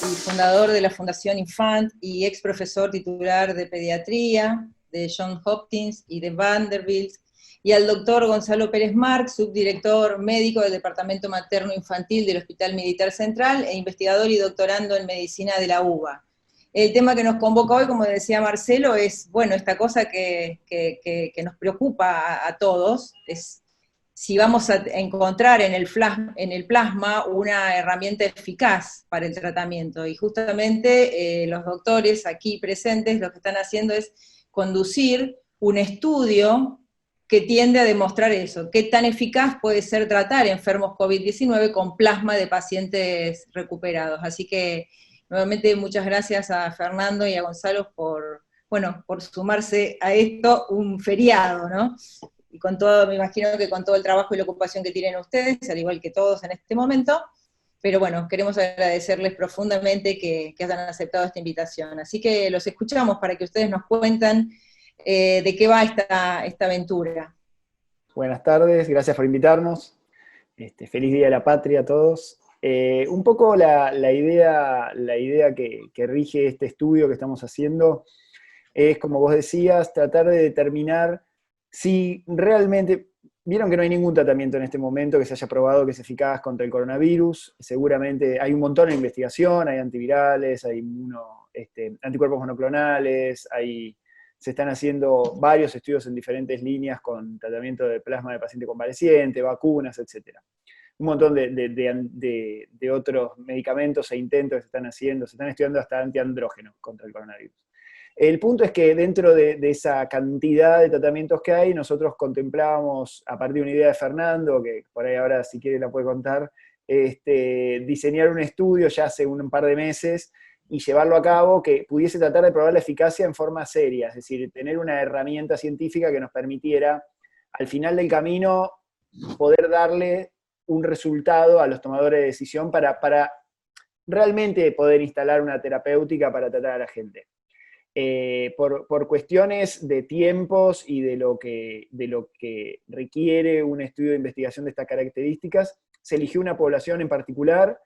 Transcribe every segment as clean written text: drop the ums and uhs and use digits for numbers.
Y fundador de la Fundación Infant y ex profesor titular de pediatría de Johns Hopkins y de Vanderbilt, y al doctor Gonzalo Pérez Marx, subdirector médico del Departamento Materno-Infantil del Hospital Militar Central e investigador y doctorando en medicina de la UBA. El tema que nos convoca hoy, como decía Marcelo, es, bueno, esta cosa que nos preocupa a todos, es si vamos a encontrar en el plasma una herramienta eficaz para el tratamiento. Y justamente los doctores aquí presentes lo que están haciendo es conducir un estudio que tiende a demostrar eso, qué tan eficaz puede ser tratar enfermos COVID-19 con plasma de pacientes recuperados. Así que, nuevamente, muchas gracias a Fernando y a Gonzalo por sumarse a esto, un feriado, ¿no? Y con todo, me imagino que con todo el trabajo y la ocupación que tienen ustedes, al igual que todos en este momento, pero bueno, queremos agradecerles profundamente que hayan aceptado esta invitación. Así que los escuchamos para que ustedes nos cuentan de qué va esta aventura. Buenas tardes, gracias por invitarnos. Feliz Día de la Patria a todos. Un poco la idea que rige este estudio que estamos haciendo es, como vos decías, tratar de determinar si realmente, vieron que no hay ningún tratamiento en este momento que se haya probado que es eficaz contra el coronavirus. Seguramente hay un montón de investigación, hay antivirales, hay anticuerpos monoclonales, se están haciendo varios estudios en diferentes líneas con tratamiento de plasma de paciente convaleciente, vacunas, etc. Un montón de otros medicamentos e intentos que se están haciendo, se están estudiando hasta antiandrógenos contra el coronavirus. El punto es que dentro de esa cantidad de tratamientos que hay, nosotros contemplábamos, a partir de una idea de Fernando, que por ahí ahora si quiere la puede contar, diseñar un estudio ya hace un par de meses y llevarlo a cabo que pudiese tratar de probar la eficacia en forma seria, es decir, tener una herramienta científica que nos permitiera, al final del camino, poder darle un resultado a los tomadores de decisión para realmente poder instalar una terapéutica para tratar a la gente. Por cuestiones de tiempos y de lo que requiere un estudio de investigación de estas características, se eligió una población en particular,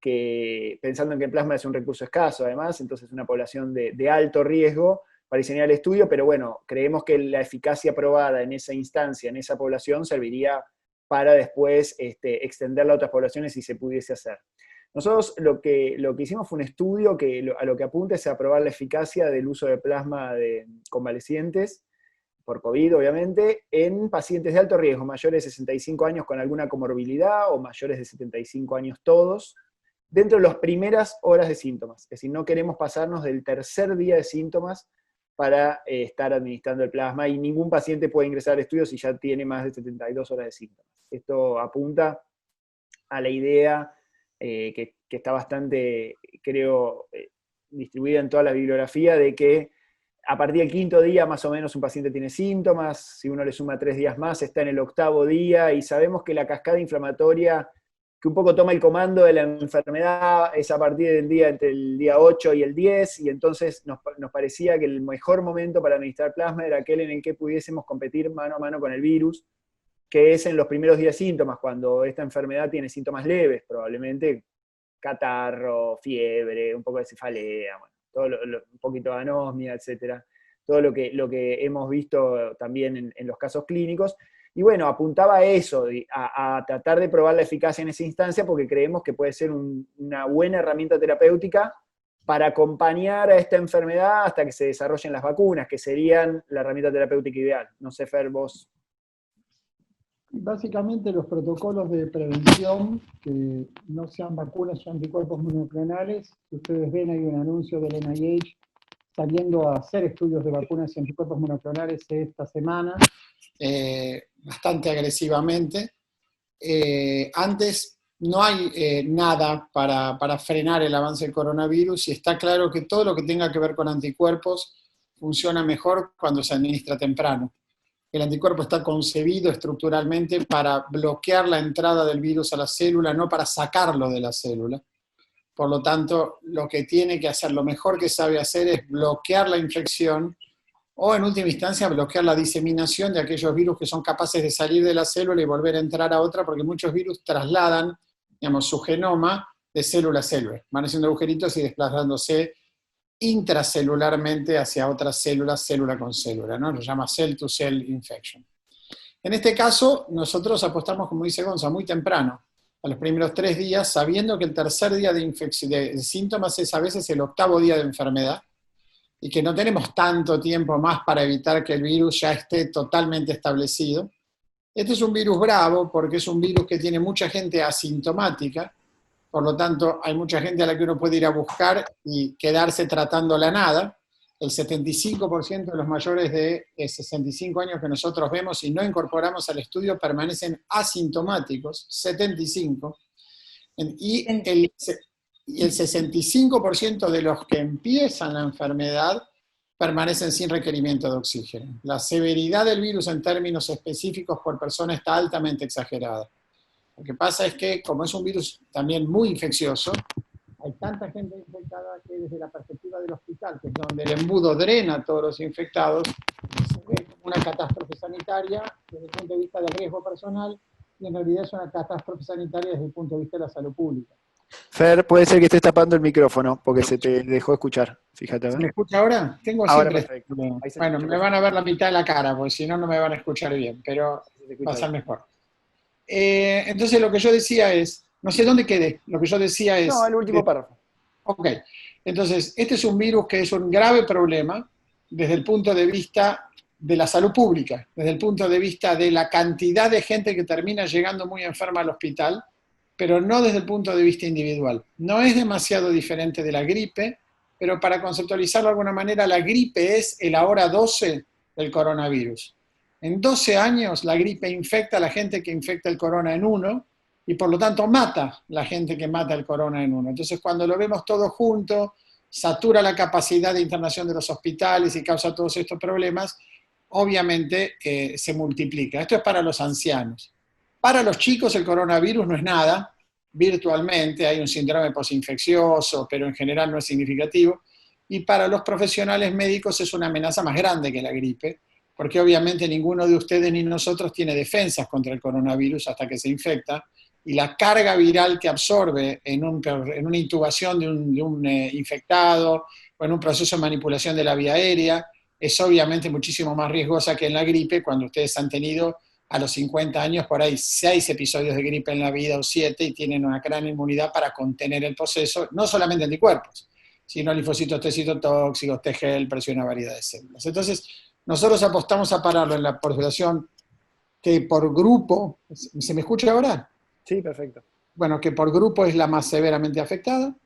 que, pensando en que el plasma es un recurso escaso además, entonces una población de alto riesgo para diseñar el estudio, pero bueno, creemos que la eficacia probada en esa instancia, en esa población, serviría para después extenderla a otras poblaciones si se pudiese hacer. Nosotros lo que hicimos fue un estudio que a lo que apunta es a probar la eficacia del uso de plasma de convalecientes, por COVID obviamente, en pacientes de alto riesgo, mayores de 65 años con alguna comorbilidad o mayores de 75 años todos, dentro de las primeras horas de síntomas. Es decir, no queremos pasarnos del tercer día de síntomas para estar administrando el plasma, y ningún paciente puede ingresar al estudio si ya tiene más de 72 horas de síntomas. Esto apunta a la idea que está bastante, creo, distribuida en toda la bibliografía, de que a partir del quinto día más o menos un paciente tiene síntomas, si uno le suma 3 días más está en el octavo día, y sabemos que la cascada inflamatoria que un poco toma el comando de la enfermedad es a partir del día, entre el día 8 y el 10, y entonces nos parecía que el mejor momento para administrar plasma era aquel en el que pudiésemos competir mano a mano con el virus, que es en los primeros días de síntomas, cuando esta enfermedad tiene síntomas leves, probablemente catarro, fiebre, un poco de cefalea, bueno, un poquito de anosmia, etc. Todo lo que hemos visto también en los casos clínicos. Y bueno, apuntaba a eso, a tratar de probar la eficacia en esa instancia, porque creemos que puede ser una buena herramienta terapéutica para acompañar a esta enfermedad hasta que se desarrollen las vacunas, que serían la herramienta terapéutica ideal. No sé, Fer, vos. Básicamente los protocolos de prevención, que no sean vacunas o anticuerpos monoclonales, si ustedes ven, hay un anuncio del NIH saliendo a hacer estudios de vacunas y anticuerpos monoclonales esta semana, bastante agresivamente. Antes no hay nada para frenar el avance del coronavirus, y está claro que todo lo que tenga que ver con anticuerpos funciona mejor cuando se administra temprano. El anticuerpo está concebido estructuralmente para bloquear la entrada del virus a la célula, no para sacarlo de la célula. Por lo tanto, lo que tiene que hacer, lo mejor que sabe hacer es bloquear la infección o en última instancia bloquear la diseminación de aquellos virus que son capaces de salir de la célula y volver a entrar a otra, porque muchos virus trasladan, digamos, su genoma de célula a célula, van haciendo agujeritos y desplazándose intracelularmente hacia otras células, célula con célula, ¿no? Lo llama cell-to-cell infection. En este caso, nosotros apostamos, como dice Gonza, muy temprano, a los primeros 3 días, sabiendo que el tercer día de síntomas es a veces el 8º día de enfermedad, y que no tenemos tanto tiempo más para evitar que el virus ya esté totalmente establecido. Este es un virus bravo porque es un virus que tiene mucha gente asintomática, por lo tanto hay mucha gente a la que uno puede ir a buscar y quedarse tratándola nada. El 75% de los mayores de 65 años que nosotros vemos y no incorporamos al estudio permanecen asintomáticos, 75%, y el 65% de los que empiezan la enfermedad permanecen sin requerimiento de oxígeno. La severidad del virus en términos específicos por persona está altamente exagerada. Lo que pasa es que, como es un virus también muy infeccioso, hay tanta gente infectada que desde la perspectiva del hospital, que es donde el embudo drena a todos los infectados, se ve como una catástrofe sanitaria desde el punto de vista del riesgo personal, y en realidad es una catástrofe sanitaria desde el punto de vista de la salud pública. Fer, puede ser que estés tapando el micrófono, porque se te dejó escuchar. Fíjate, a ver. ¿Se me escucha ahora? Tengo Ahora siempre perfecto. Bueno, me van a ver la mitad de la cara, porque si no, no me van a escuchar bien, pero va a ser mejor. Entonces lo que yo decía es, no sé dónde quedé, lo que yo decía es... No, el último párrafo. Ok, entonces este es un virus que es un grave problema desde el punto de vista de la salud pública, desde el punto de vista de la cantidad de gente que termina llegando muy enferma al hospital, pero no desde el punto de vista individual. No es demasiado diferente de la gripe, pero para conceptualizarlo de alguna manera, la gripe es el ahora 12 del coronavirus. En 12 años la gripe infecta a la gente que infecta el corona en 1, y por lo tanto mata a la gente que mata el corona en 1. Entonces cuando lo vemos todo junto, satura la capacidad de internación de los hospitales y causa todos estos problemas, obviamente se multiplica. Esto es para los ancianos. Para los chicos el coronavirus no es nada, virtualmente hay un síndrome posinfeccioso, pero en general no es significativo, y para los profesionales médicos es una amenaza más grande que la gripe, porque obviamente ninguno de ustedes ni nosotros tiene defensas contra el coronavirus hasta que se infecta, y la carga viral que absorbe en una intubación de un infectado o en un proceso de manipulación de la vía aérea es obviamente muchísimo más riesgosa que en la gripe, cuando ustedes han tenido a los 50 años por ahí 6 episodios de gripe en la vida o 7 y tienen una gran inmunidad para contener el proceso, no solamente anticuerpos, sino linfocitos T citotóxicos, T helpers y una variedad de células. Entonces, nosotros apostamos a pararlo en la población que por grupo, ¿se me escucha ahora? Sí, perfecto. Bueno, que por grupo es la más severamente afectada,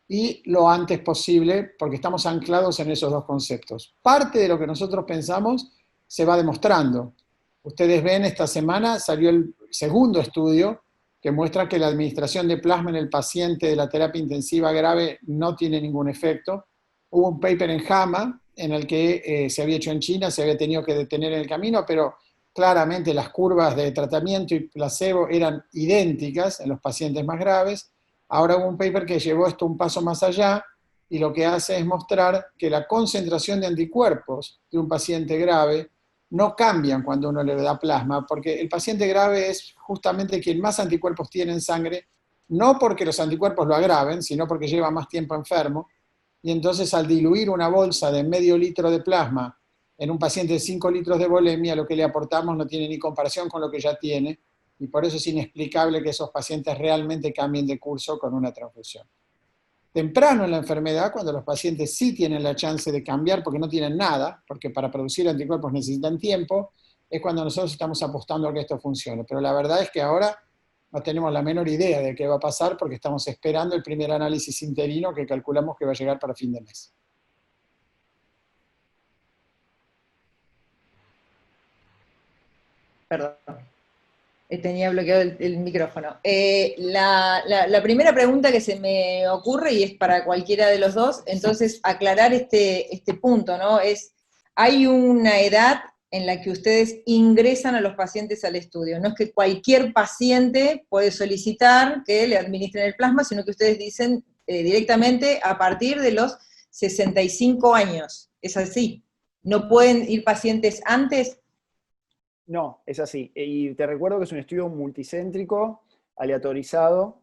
y lo antes posible, porque estamos anclados en esos dos conceptos. Parte de lo que nosotros pensamos se va demostrando. Ustedes ven, esta semana salió el segundo estudio que muestra que la administración de plasma en el paciente de la terapia intensiva grave no tiene ningún efecto. Hubo un paper en JAMA en el que se había hecho en China, se había tenido que detener en el camino, pero claramente las curvas de tratamiento y placebo eran idénticas en los pacientes más graves. Ahora hubo un paper que llevó esto un paso más allá y lo que hace es mostrar que la concentración de anticuerpos de un paciente grave no cambian cuando uno le da plasma, porque el paciente grave es justamente quien más anticuerpos tiene en sangre, no porque los anticuerpos lo agraven, sino porque lleva más tiempo enfermo, y entonces al diluir una bolsa de medio litro de plasma en un paciente de 5 litros de volemia, lo que le aportamos no tiene ni comparación con lo que ya tiene, y por eso es inexplicable que esos pacientes realmente cambien de curso con una transfusión. Temprano en la enfermedad, cuando los pacientes sí tienen la chance de cambiar porque no tienen nada, porque para producir anticuerpos necesitan tiempo, es cuando nosotros estamos apostando a que esto funcione. Pero la verdad es que ahora no tenemos la menor idea de qué va a pasar porque estamos esperando el primer análisis interino que calculamos que va a llegar para fin de mes. Perdón. Tenía bloqueado el micrófono. La primera pregunta que se me ocurre, y es para cualquiera de los dos, entonces aclarar este punto, ¿no? ¿Hay una edad en la que ustedes ingresan a los pacientes al estudio? No es que cualquier paciente puede solicitar que le administren el plasma, sino que ustedes dicen directamente a partir de los 65 años. ¿Es así? ¿No pueden ir pacientes antes? No, es así. Y te recuerdo que es un estudio multicéntrico, aleatorizado,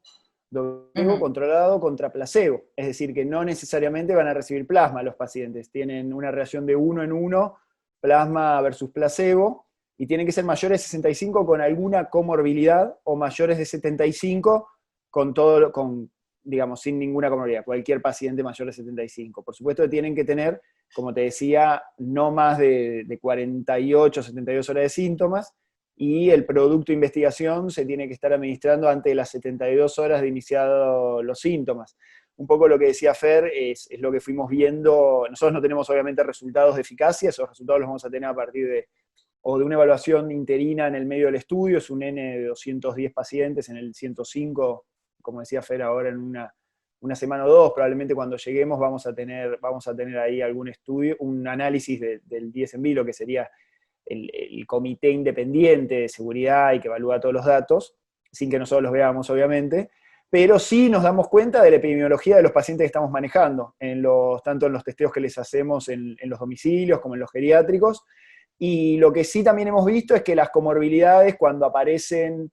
luego controlado contra placebo. Es decir, que no necesariamente van a recibir plasma los pacientes. Tienen una relación de 1 en 1, plasma versus placebo, y tienen que ser mayores de 65 con alguna comorbilidad o mayores de 75 con todo, digamos, sin ninguna comorbilidad. Cualquier paciente mayor de 75. Por supuesto que tienen que tener, como te decía, no más de 48, 72 horas de síntomas, y el producto de investigación se tiene que estar administrando antes de las 72 horas de iniciado los síntomas. Un poco lo que decía Fer es lo que fuimos viendo. Nosotros no tenemos obviamente resultados de eficacia, esos resultados los vamos a tener a partir de una evaluación interina en el medio del estudio. Es un N de 210 pacientes, en el 105, como decía Fer, ahora en una semana o dos, probablemente cuando lleguemos vamos a tener ahí algún estudio, un análisis del DSMB, lo que sería el comité independiente de seguridad y que evalúa todos los datos, sin que nosotros los veamos obviamente, pero sí nos damos cuenta de la epidemiología de los pacientes que estamos manejando, tanto en los testeos que les hacemos en los domicilios como en los geriátricos. Y lo que sí también hemos visto es que las comorbilidades, cuando aparecen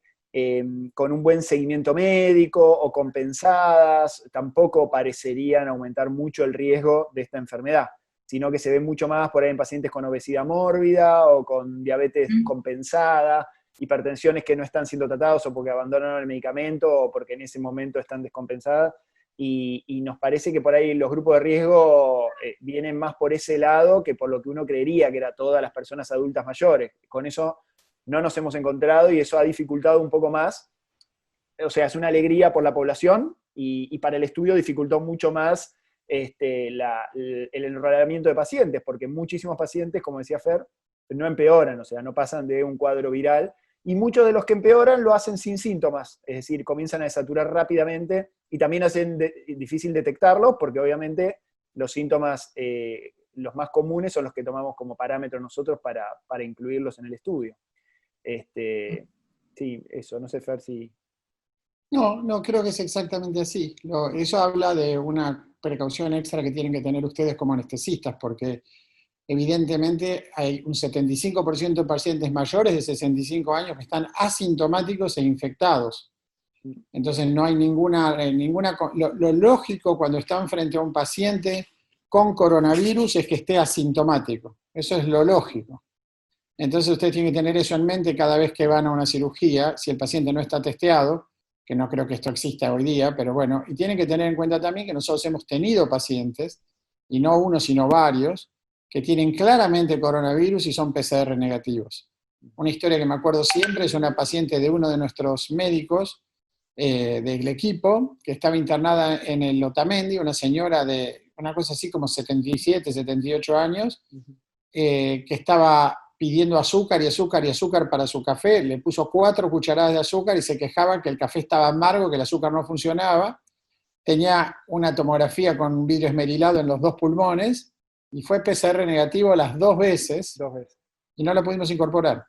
con un buen seguimiento médico o compensadas, tampoco parecerían aumentar mucho el riesgo de esta enfermedad, sino que se ve mucho más por ahí en pacientes con obesidad mórbida o con diabetes compensada, hipertensiones que no están siendo tratados o porque abandonaron el medicamento o porque en ese momento están descompensadas. Y nos parece que por ahí los grupos de riesgo vienen más por ese lado que por lo que uno creería que era todas las personas adultas mayores. Con eso no nos hemos encontrado y eso ha dificultado un poco más. O sea, es una alegría por la población y para el estudio dificultó mucho más el enrolamiento de pacientes, porque muchísimos pacientes, como decía Fer, no empeoran, o sea, no pasan de un cuadro viral, y muchos de los que empeoran lo hacen sin síntomas, es decir, comienzan a desaturar rápidamente y también hacen difícil detectarlos, porque obviamente los síntomas, los más comunes, son los que tomamos como parámetro nosotros para incluirlos en el estudio. Sí, eso, no sé, Fer, si... No, creo que es exactamente así. Eso habla de una precaución extra que tienen que tener ustedes como anestesistas, porque evidentemente hay un 75% de pacientes mayores de 65 años que están asintomáticos e infectados. Entonces no hay ninguna lo lógico cuando están frente a un paciente con coronavirus es que esté asintomático. Eso es lo lógico. Entonces ustedes tienen que tener eso en mente cada vez que van a una cirugía, si el paciente no está testeado, que no creo que esto exista hoy día, pero bueno, y tienen que tener en cuenta también que nosotros hemos tenido pacientes, y no uno sino varios, que tienen claramente coronavirus y son PCR negativos. Una historia que me acuerdo siempre es una paciente de uno de nuestros médicos del equipo, que estaba internada en el Otamendi, una señora de una cosa así como 77, 78 años, que estaba pidiendo azúcar y azúcar y azúcar para su café, le puso 4 cucharadas de azúcar y se quejaba que el café estaba amargo, que el azúcar no funcionaba, tenía una tomografía con vidrio esmerilado en los 2 pulmones, y fue PCR negativo las 2 veces, y no la pudimos incorporar,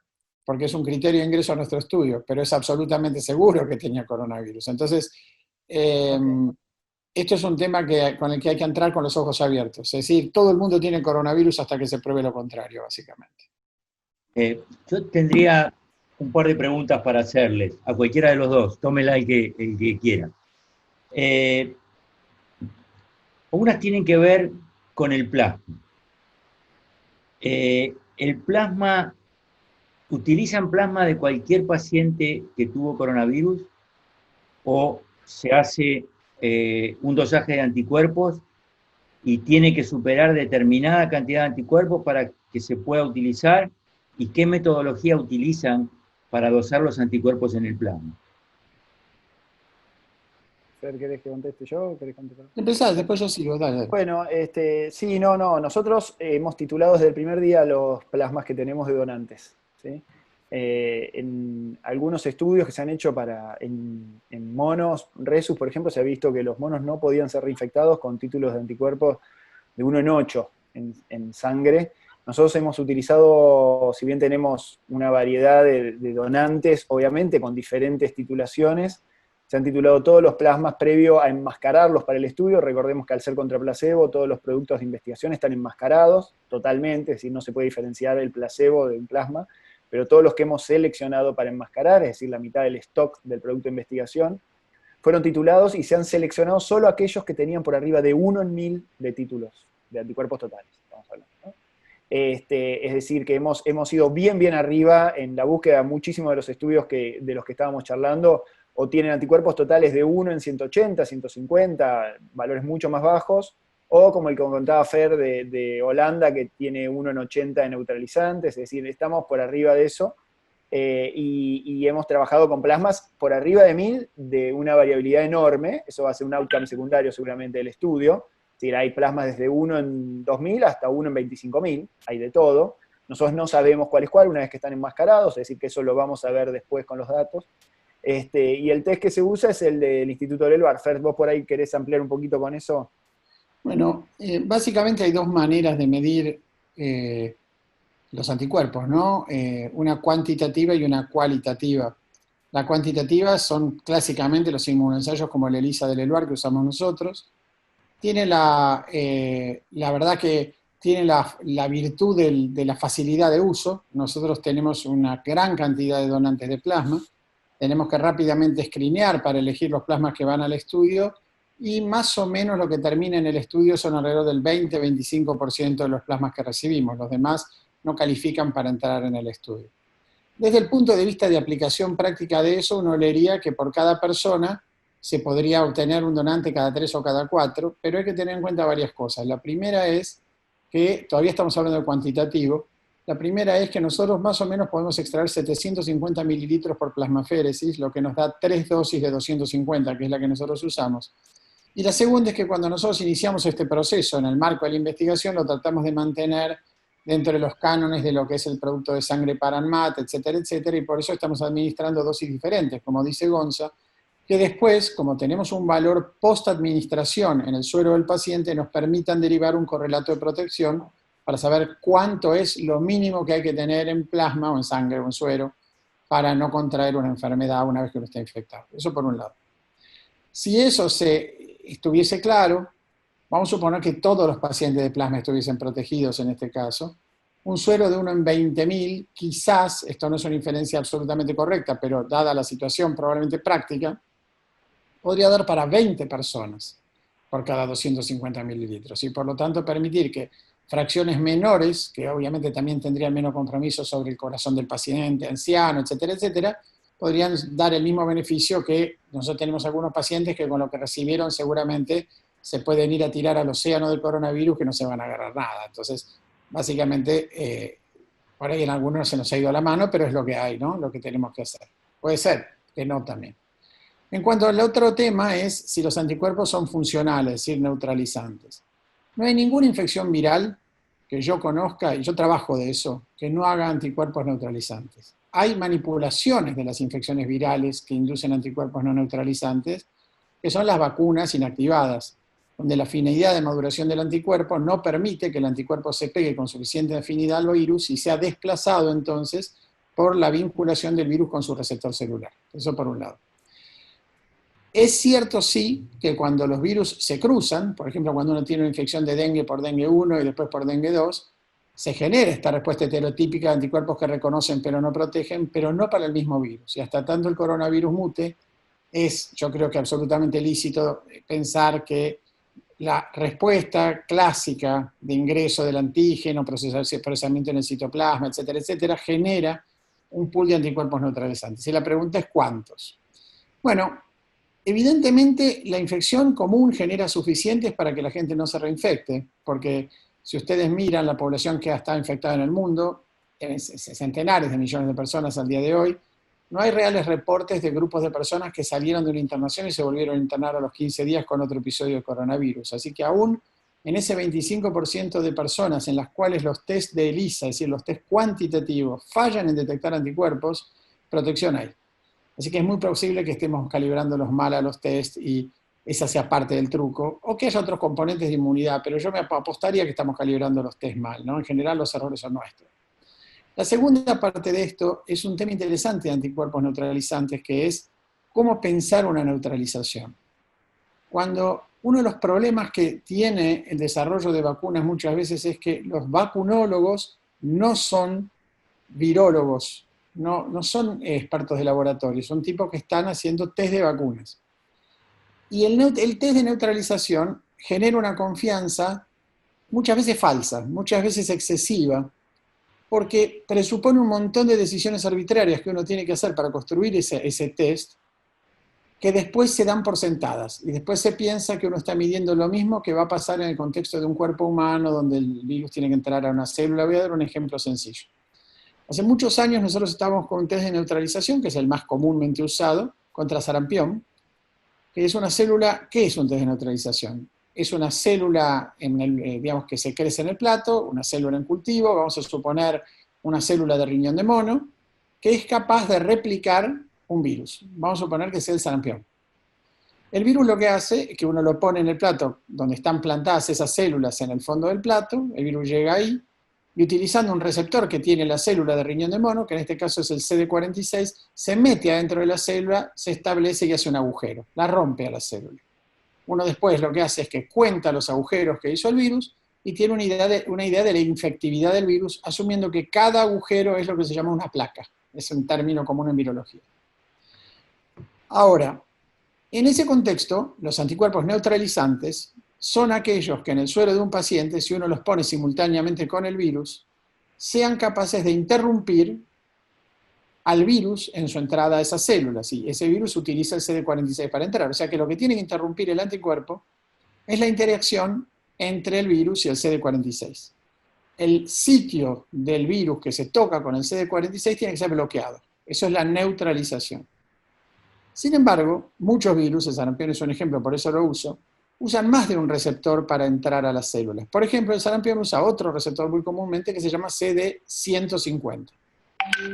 porque es un criterio de ingreso a nuestro estudio, pero es absolutamente seguro que tenía coronavirus. Entonces, esto es un tema con el que hay que entrar con los ojos abiertos. Es decir, todo el mundo tiene coronavirus hasta que se pruebe lo contrario, básicamente. Yo tendría un par de preguntas para hacerles, a cualquiera de los dos, tómela el que quiera. Unas tienen que ver con el plasma. El plasma, ¿utilizan plasma de cualquier paciente que tuvo coronavirus o se hace un dosaje de anticuerpos y tiene que superar determinada cantidad de anticuerpos para que se pueda utilizar? ¿Y qué metodología utilizan para dosar los anticuerpos en el plasma? Fer, ¿querés que conteste yo o querés contestar? Empezá, después yo sigo, dale. Bueno, sí, no, nosotros hemos titulado desde el primer día los plasmas que tenemos de donantes, ¿sí? En algunos estudios que se han hecho en monos, Rhesus, por ejemplo, se ha visto que los monos no podían ser reinfectados con títulos de anticuerpos de 1 en 8 en sangre. Nosotros hemos utilizado, si bien tenemos una variedad de donantes, obviamente con diferentes titulaciones, Se han titulado todos los plasmas previo a enmascararlos para el estudio. Recordemos que al ser contra placebo, todos los productos de investigación están enmascarados totalmente, es decir, no se puede diferenciar el placebo de un plasma, pero todos los que hemos seleccionado para enmascarar, es decir, la mitad del stock del producto de investigación, fueron titulados y se han seleccionado solo aquellos que tenían por arriba de 1 en 1000 de títulos de anticuerpos totales, estamos hablando, ¿no? Es decir, que hemos ido bien arriba en la búsqueda. Muchísimos de los estudios de los que estábamos charlando o tienen anticuerpos totales de 1 en 180, 150, valores mucho más bajos, o como el que contaba Fer de Holanda, que tiene 1 en 80 de neutralizantes, es decir, estamos por arriba de eso, y hemos trabajado con plasmas por arriba de 1000, de una variabilidad enorme. Eso va a ser un outcome secundario seguramente del estudio. Es decir, hay plasmas desde 1 en 2000 hasta 1 en 25.000, hay de todo. Nosotros no sabemos cuál es cuál una vez que están enmascarados, es decir, que eso lo vamos a ver después con los datos. Y el test que se usa es el del Instituto Lelvar. Fer, vos por ahí querés ampliar un poquito con eso. Bueno, básicamente hay dos maneras de medir los anticuerpos, ¿no? Una cuantitativa y una cualitativa. La cuantitativa son clásicamente los inmunoensayos como el ELISA del Lelvar que usamos nosotros. Tiene la verdad que tiene la virtud de la facilidad de uso. Nosotros tenemos una gran cantidad de donantes de plasma. Tenemos que rápidamente escrinear para elegir los plasmas que van al estudio, y más o menos lo que termina en el estudio son alrededor del 20-25% de los plasmas que recibimos. Los demás no califican para entrar en el estudio. Desde el punto de vista de aplicación práctica de eso, uno leería que por cada persona se podría obtener un donante cada 3 o cada 4, pero hay que tener en cuenta varias cosas. La primera es que, todavía estamos hablando de cuantitativo, la primera es que nosotros más o menos podemos extraer 750 mililitros por plasmaféresis, lo que nos da 3 dosis de 250, que es la que nosotros usamos. Y la segunda es que cuando nosotros iniciamos este proceso en el marco de la investigación, lo tratamos de mantener dentro de los cánones de lo que es el producto de sangre para ANMAT, etcétera, etcétera, y por eso estamos administrando dosis diferentes, como dice Gonza, que después, como tenemos un valor post-administración en el suero del paciente, nos permitan derivar un correlato de protección para saber cuánto es lo mínimo que hay que tener en plasma o en sangre o en suero para no contraer una enfermedad una vez que uno está infectado. Eso por un lado. Si eso estuviese claro, vamos a suponer que todos los pacientes de plasma estuviesen protegidos en este caso. Un suero de 1 en 20.000, quizás, esto no es una inferencia absolutamente correcta, pero dada la situación probablemente práctica, podría dar para 20 personas por cada 250 mililitros, y por lo tanto permitir que fracciones menores, que obviamente también tendrían menos compromiso sobre el corazón del paciente, anciano, etcétera, etcétera, podrían dar el mismo beneficio que nosotros tenemos algunos pacientes que con lo que recibieron seguramente se pueden ir a tirar al océano del coronavirus que no se van a agarrar nada. Entonces, básicamente, por ahí en algunos se nos ha ido la mano, pero es lo que hay, ¿no? Lo que tenemos que hacer. Puede ser que no también. En cuanto al otro tema es si los anticuerpos son funcionales, es decir, neutralizantes. No hay ninguna infección viral que yo conozca, y yo trabajo de eso, que no haga anticuerpos neutralizantes. Hay manipulaciones de las infecciones virales que inducen anticuerpos no neutralizantes, que son las vacunas inactivadas, donde la afinidad de maduración del anticuerpo no permite que el anticuerpo se pegue con suficiente afinidad al virus y sea desplazado entonces por la vinculación del virus con su receptor celular. Eso por un lado. Es cierto, sí, que cuando los virus se cruzan, por ejemplo, cuando uno tiene una infección de dengue por dengue 1 y después por dengue 2, se genera esta respuesta heterotípica de anticuerpos que reconocen pero no protegen, pero no para el mismo virus. Y hasta tanto el coronavirus mute, es, yo creo que absolutamente lícito pensar que la respuesta clásica de ingreso del antígeno, procesamiento en el citoplasma, etcétera, etcétera, genera un pool de anticuerpos neutralizantes. Y la pregunta es ¿cuántos? Bueno, evidentemente la infección común genera suficientes para que la gente no se reinfecte, porque si ustedes miran la población que está infectada en el mundo, centenares de millones de personas al día de hoy, no hay reales reportes de grupos de personas que salieron de una internación y se volvieron a internar a los 15 días con otro episodio de coronavirus. Así que aún en ese 25% de personas en las cuales los test de ELISA, es decir, los test cuantitativos, fallan en detectar anticuerpos, protección hay. Así que es muy posible que estemos calibrándolos mal a los test y esa sea parte del truco, o que haya otros componentes de inmunidad, pero yo me apostaría que estamos calibrando los test mal, ¿no? En general los errores son nuestros. La segunda parte de esto es un tema interesante de anticuerpos neutralizantes, que es cómo pensar una neutralización. Cuando uno de los problemas que tiene el desarrollo de vacunas muchas veces es que los vacunólogos no son virólogos, no son expertos de laboratorio, son tipos que están haciendo test de vacunas. Y el test de neutralización genera una confianza muchas veces falsa, muchas veces excesiva, porque presupone un montón de decisiones arbitrarias que uno tiene que hacer para construir ese test, que después se dan por sentadas, y después se piensa que uno está midiendo lo mismo que va a pasar en el contexto de un cuerpo humano, donde el virus tiene que entrar a una célula. Voy a dar un ejemplo sencillo. Hace muchos años nosotros estábamos con un test de neutralización, que es el más comúnmente usado, contra sarampión, que es una célula. ¿Qué es un test de neutralización? Es una célula, digamos, que se crece en el plato, una célula en cultivo, vamos a suponer una célula de riñón de mono, que es capaz de replicar un virus. Vamos a suponer que sea el sarampión. El virus lo que hace es que uno lo pone en el plato donde están plantadas esas células en el fondo del plato, el virus llega ahí, y utilizando un receptor que tiene la célula de riñón de mono, que en este caso es el CD46, se mete adentro de la célula, se establece y hace un agujero, la rompe a la célula. Uno después lo que hace es que cuenta los agujeros que hizo el virus y tiene una idea de la infectividad del virus, asumiendo que cada agujero es lo que se llama una placa. Es un término común en virología. Ahora, en ese contexto, los anticuerpos neutralizantes son aquellos que en el suero de un paciente, si uno los pone simultáneamente con el virus, sean capaces de interrumpir al virus en su entrada a esas células. Y ese virus utiliza el CD46 para entrar. O sea que lo que tiene que interrumpir el anticuerpo es la interacción entre el virus y el CD46. El sitio del virus que se toca con el CD46 tiene que ser bloqueado. Eso es la neutralización. Sin embargo, muchos virus, el sarampión es un ejemplo, por eso lo uso, usan más de un receptor para entrar a las células. Por ejemplo, el sarampión usa otro receptor muy comúnmente que se llama CD150.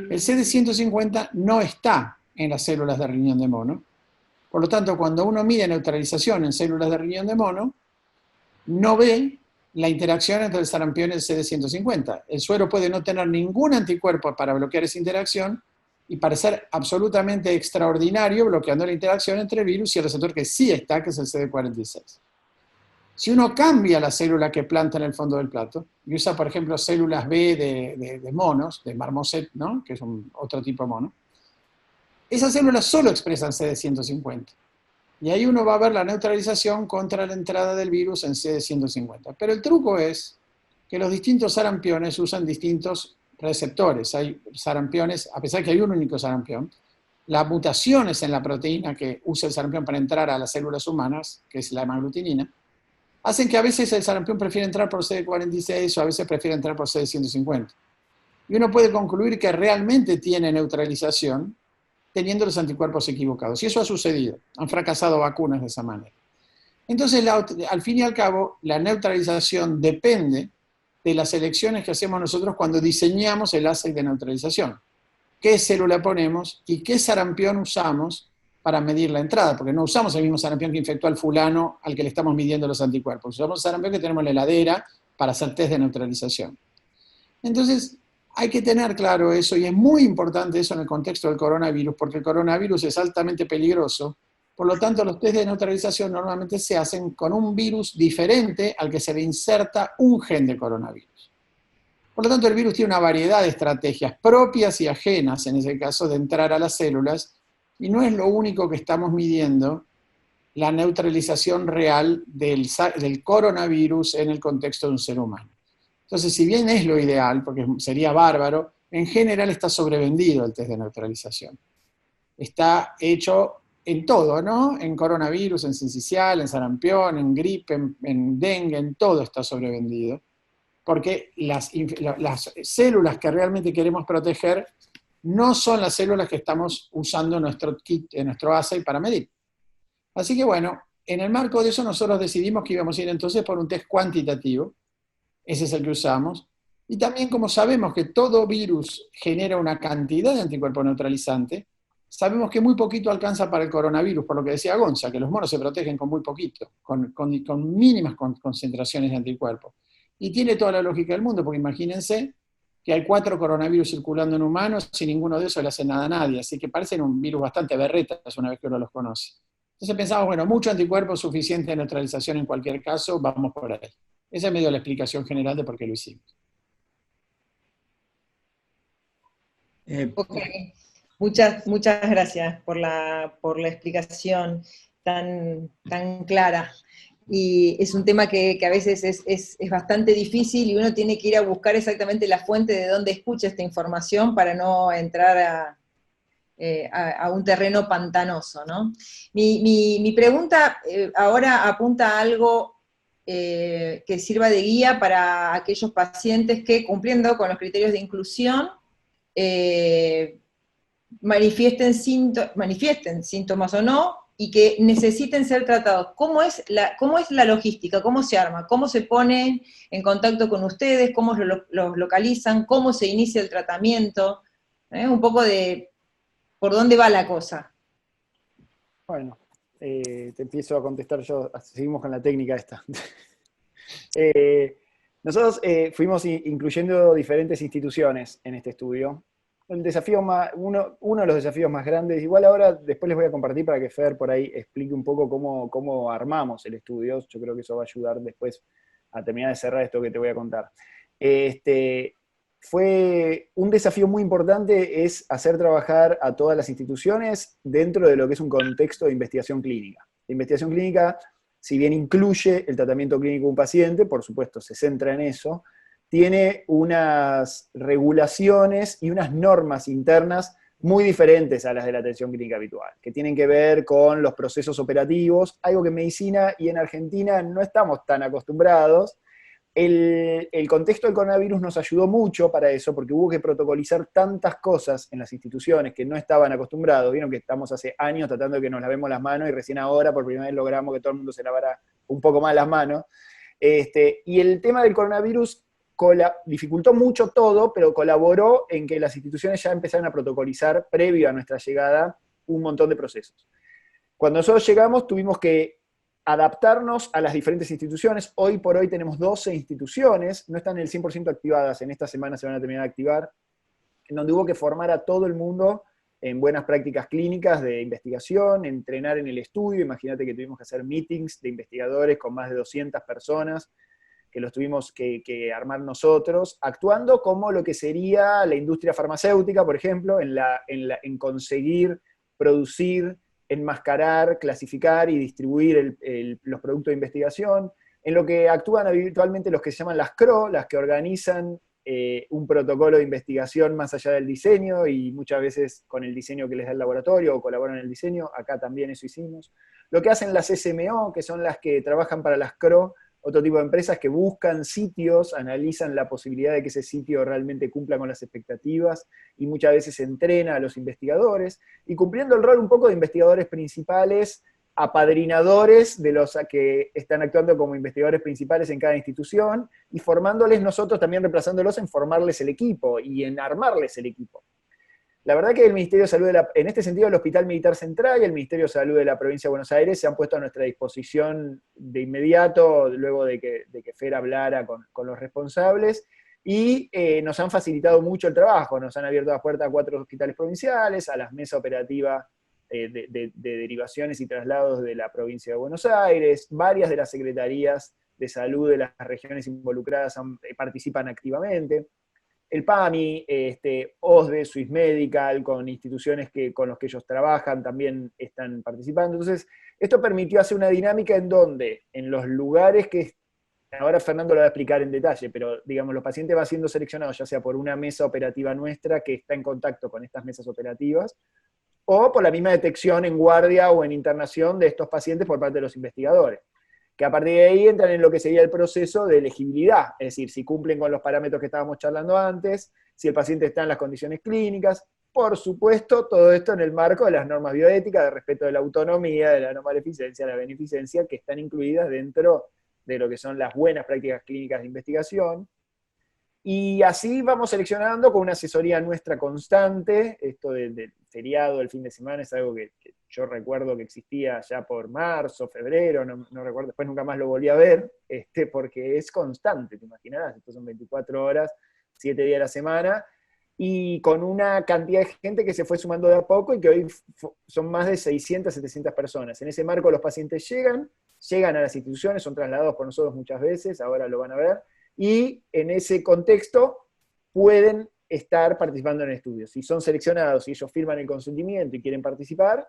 El CD150 no está en las células de riñón de mono. Por lo tanto, cuando uno mide neutralización en células de riñón de mono, no ve la interacción entre el sarampión y el CD150. El suero puede no tener ningún anticuerpo para bloquear esa interacción y parecer absolutamente extraordinario bloqueando la interacción entre el virus y el receptor que sí está, que es el CD46. Si uno cambia la célula que planta en el fondo del plato, y usa, por ejemplo, células B de monos, de marmoset, ¿no?, que es otro tipo de mono, esas células solo expresan CD150. Y ahí uno va a ver la neutralización contra la entrada del virus en CD150. Pero el truco es que los distintos sarampiones usan distintos receptores. Hay sarampiones, a pesar que hay un único sarampión, las mutaciones en la proteína que usa el sarampión para entrar a las células humanas, que es la hemaglutinina, hacen que a veces el sarampión prefiere entrar por CD46 o a veces prefiere entrar por CD150. Y uno puede concluir que realmente tiene neutralización teniendo los anticuerpos equivocados. Y eso ha sucedido. Han fracasado vacunas de esa manera. Entonces, al fin y al cabo, la neutralización depende de las elecciones que hacemos nosotros cuando diseñamos el assay de neutralización. ¿Qué célula ponemos y qué sarampión usamos para medir la entrada? Porque no usamos el mismo sarampión que infectó al fulano al que le estamos midiendo los anticuerpos. Usamos el sarampión que tenemos en la heladera para hacer test de neutralización. Entonces, hay que tener claro eso, y es muy importante eso en el contexto del coronavirus, porque el coronavirus es altamente peligroso. Por lo tanto, los test de neutralización normalmente se hacen con un virus diferente al que se le inserta un gen de coronavirus. Por lo tanto, el virus tiene una variedad de estrategias propias y ajenas, en ese caso, de entrar a las células, y no es lo único que estamos midiendo la neutralización real del coronavirus en el contexto de un ser humano. Entonces, si bien es lo ideal, porque sería bárbaro, en general está sobrevendido el test de neutralización. Está hecho en todo, ¿no? En coronavirus, en sincicial, en sarampión, en gripe, en dengue, en todo está sobrevendido. Porque las células que realmente queremos proteger no son las células que estamos usando en nuestro kit, en nuestro assay para medir. Así que bueno, en el marco de eso nosotros decidimos que íbamos a ir entonces por un test cuantitativo. Ese es el que usamos. Y también, como sabemos que todo virus genera una cantidad de anticuerpo neutralizante, sabemos que muy poquito alcanza para el coronavirus, por lo que decía Gonza, que los monos se protegen con muy poquito, con mínimas concentraciones de anticuerpos. Y tiene toda la lógica del mundo, porque imagínense que hay 4 coronavirus circulando en humanos y ninguno de esos le hace nada a nadie, así que parecen un virus bastante berretas una vez que uno los conoce. Entonces pensamos, bueno, mucho anticuerpo, suficiente neutralización en cualquier caso, vamos por ahí. Esa es medio la explicación general de por qué lo hicimos. Ok. Muchas gracias por la explicación tan clara. Y es un tema que a veces es bastante difícil y uno tiene que ir a buscar exactamente la fuente de dónde escucha esta información para no entrar a un terreno pantanoso, ¿no? Mi pregunta ahora apunta a algo que sirva de guía para aquellos pacientes que, cumpliendo con los criterios de inclusión, manifiesten síntomas o no, y que necesiten ser tratados. ¿Cómo es la logística? ¿Cómo se arma? ¿Cómo se ponen en contacto con ustedes? ¿Cómo los localizan? ¿Cómo se inicia el tratamiento? Un poco de por dónde va la cosa. Bueno, te empiezo a contestar yo, seguimos con la técnica esta. Nosotros fuimos incluyendo diferentes instituciones en este estudio. El desafío uno de los desafíos más grandes, igual ahora después les voy a compartir para que Fer por ahí explique un poco cómo armamos el estudio. Yo creo que eso va a ayudar después a terminar de cerrar esto que te voy a contar. Fue un desafío muy importante es hacer trabajar a todas las instituciones dentro de lo que es un contexto de investigación clínica. La investigación clínica, si bien incluye el tratamiento clínico de un paciente, por supuesto se centra en eso, tiene unas regulaciones y unas normas internas muy diferentes a las de la atención clínica habitual, que tienen que ver con los procesos operativos, algo que en medicina y en Argentina no estamos tan acostumbrados. El contexto del coronavirus nos ayudó mucho para eso, porque hubo que protocolizar tantas cosas en las instituciones que no estaban acostumbrados. Vieron que estamos hace años tratando de que nos lavemos las manos y recién ahora por primera vez logramos que todo el mundo se lavara un poco más las manos. Y el tema del coronavirus dificultó mucho todo, pero colaboró en que las instituciones ya empezaron a protocolizar, previo a nuestra llegada, un montón de procesos. Cuando nosotros llegamos tuvimos que adaptarnos a las diferentes instituciones. Hoy por hoy tenemos 12 instituciones, no están el 100% activadas, en esta semana se van a terminar de activar, en donde hubo que formar a todo el mundo en buenas prácticas clínicas de investigación, entrenar en el estudio. Imagínate que tuvimos que hacer meetings de investigadores con más de 200 personas, que los tuvimos que armar nosotros, actuando como lo que sería la industria farmacéutica, por ejemplo, en conseguir, producir, enmascarar, clasificar y distribuir los productos de investigación, en lo que actúan habitualmente los que se llaman las CRO, las que organizan un protocolo de investigación más allá del diseño, y muchas veces con el diseño que les da el laboratorio o colaboran en el diseño. Acá también eso hicimos. Lo que hacen las SMO, que son las que trabajan para las CRO, otro tipo de empresas que buscan sitios, analizan la posibilidad de que ese sitio realmente cumpla con las expectativas y muchas veces entrena a los investigadores, y cumpliendo el rol un poco de investigadores principales, apadrinadores de los que están actuando como investigadores principales en cada institución, y formándoles nosotros también, reemplazándolos en formarles el equipo y en armarles el equipo. La verdad que el Ministerio de Salud, en este sentido, el Hospital Militar Central y el Ministerio de Salud de la Provincia de Buenos Aires se han puesto a nuestra disposición de inmediato, luego de que Fer hablara con los responsables, y nos han facilitado mucho el trabajo. Nos han abierto la puerta a 4 hospitales provinciales, a las mesas operativas de derivaciones y traslados de la Provincia de Buenos Aires. Varias de las secretarías de salud de las regiones involucradas participan activamente. El PAMI, OSDE, Swiss Medical, con instituciones con los que ellos trabajan, también están participando. Entonces, esto permitió hacer una dinámica en donde, en los lugares que, ahora Fernando lo va a explicar en detalle, pero digamos, los pacientes van siendo seleccionados ya sea por una mesa operativa nuestra que está en contacto con estas mesas operativas, o por la misma detección en guardia o en internación de estos pacientes por parte de los investigadores, que a partir de ahí entran en lo que sería el proceso de elegibilidad, es decir, si cumplen con los parámetros que estábamos charlando antes, si el paciente está en las condiciones clínicas. Por supuesto, todo esto en el marco de las normas bioéticas, de respeto de la autonomía, de la no maleficencia, de la beneficencia, que están incluidas dentro de lo que son las buenas prácticas clínicas de investigación. Y así vamos seleccionando con una asesoría nuestra constante. Esto del feriado, del fin de semana, es algo que yo recuerdo que existía ya por marzo, febrero, no recuerdo, después nunca más lo volví a ver, porque es constante, te imaginarás, estos son 24 horas, 7 días de la semana, y con una cantidad de gente que se fue sumando de a poco y que hoy son más de 600, 700 personas. En ese marco los pacientes llegan a las instituciones, son trasladados por nosotros muchas veces, ahora lo van a ver, y en ese contexto pueden estar participando en estudios. Si son seleccionados y ellos firman el consentimiento y quieren participar,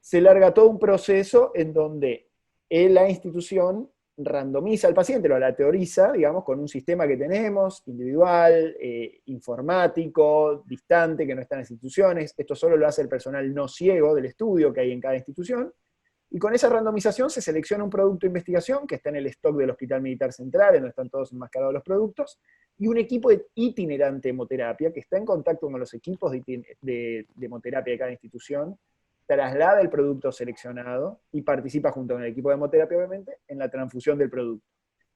se larga todo un proceso en donde la institución randomiza al paciente, lo aleatoriza, digamos, con un sistema que tenemos, individual, informático, distante, que no está en las instituciones. Esto solo lo hace el personal no ciego del estudio que hay en cada institución. Y con esa randomización se selecciona un producto de investigación que está en el stock del Hospital Militar Central, en donde están todos enmascarados los productos, y un equipo de itinerante hemoterapia que está en contacto con los equipos de hemoterapia de cada institución, traslada el producto seleccionado y participa junto con el equipo de hemoterapia, obviamente, en la transfusión del producto.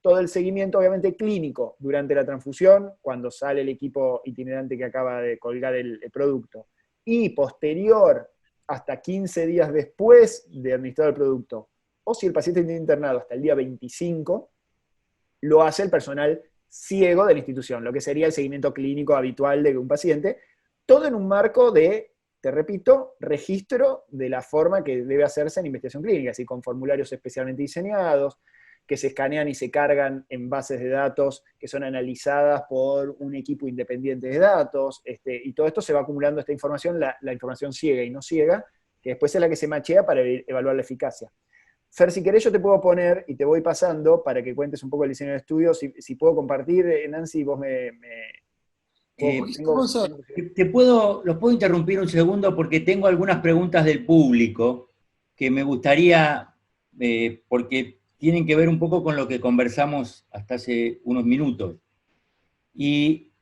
Todo el seguimiento, obviamente, clínico durante la transfusión, cuando sale el equipo itinerante que acaba de colgar el producto, y posterior, hasta 15 días después de administrar el producto, o si el paciente está internado hasta el día 25, lo hace el personal ciego de la institución, lo que sería el seguimiento clínico habitual de un paciente, todo en un marco de, te repito, registro de la forma que debe hacerse en investigación clínica, así con formularios especialmente diseñados, que se escanean y se cargan en bases de datos que son analizadas por un equipo independiente de datos, y todo esto se va acumulando esta información, la información ciega y no ciega, que después es la que se machea para evaluar la eficacia. Fer, si querés yo te puedo poner, y te voy pasando, para que cuentes un poco el diseño de estudio, si puedo compartir, Nancy, vos los puedo interrumpir un segundo porque tengo algunas preguntas del público que me gustaría, porque tienen que ver un poco con lo que conversamos hasta hace unos minutos. Y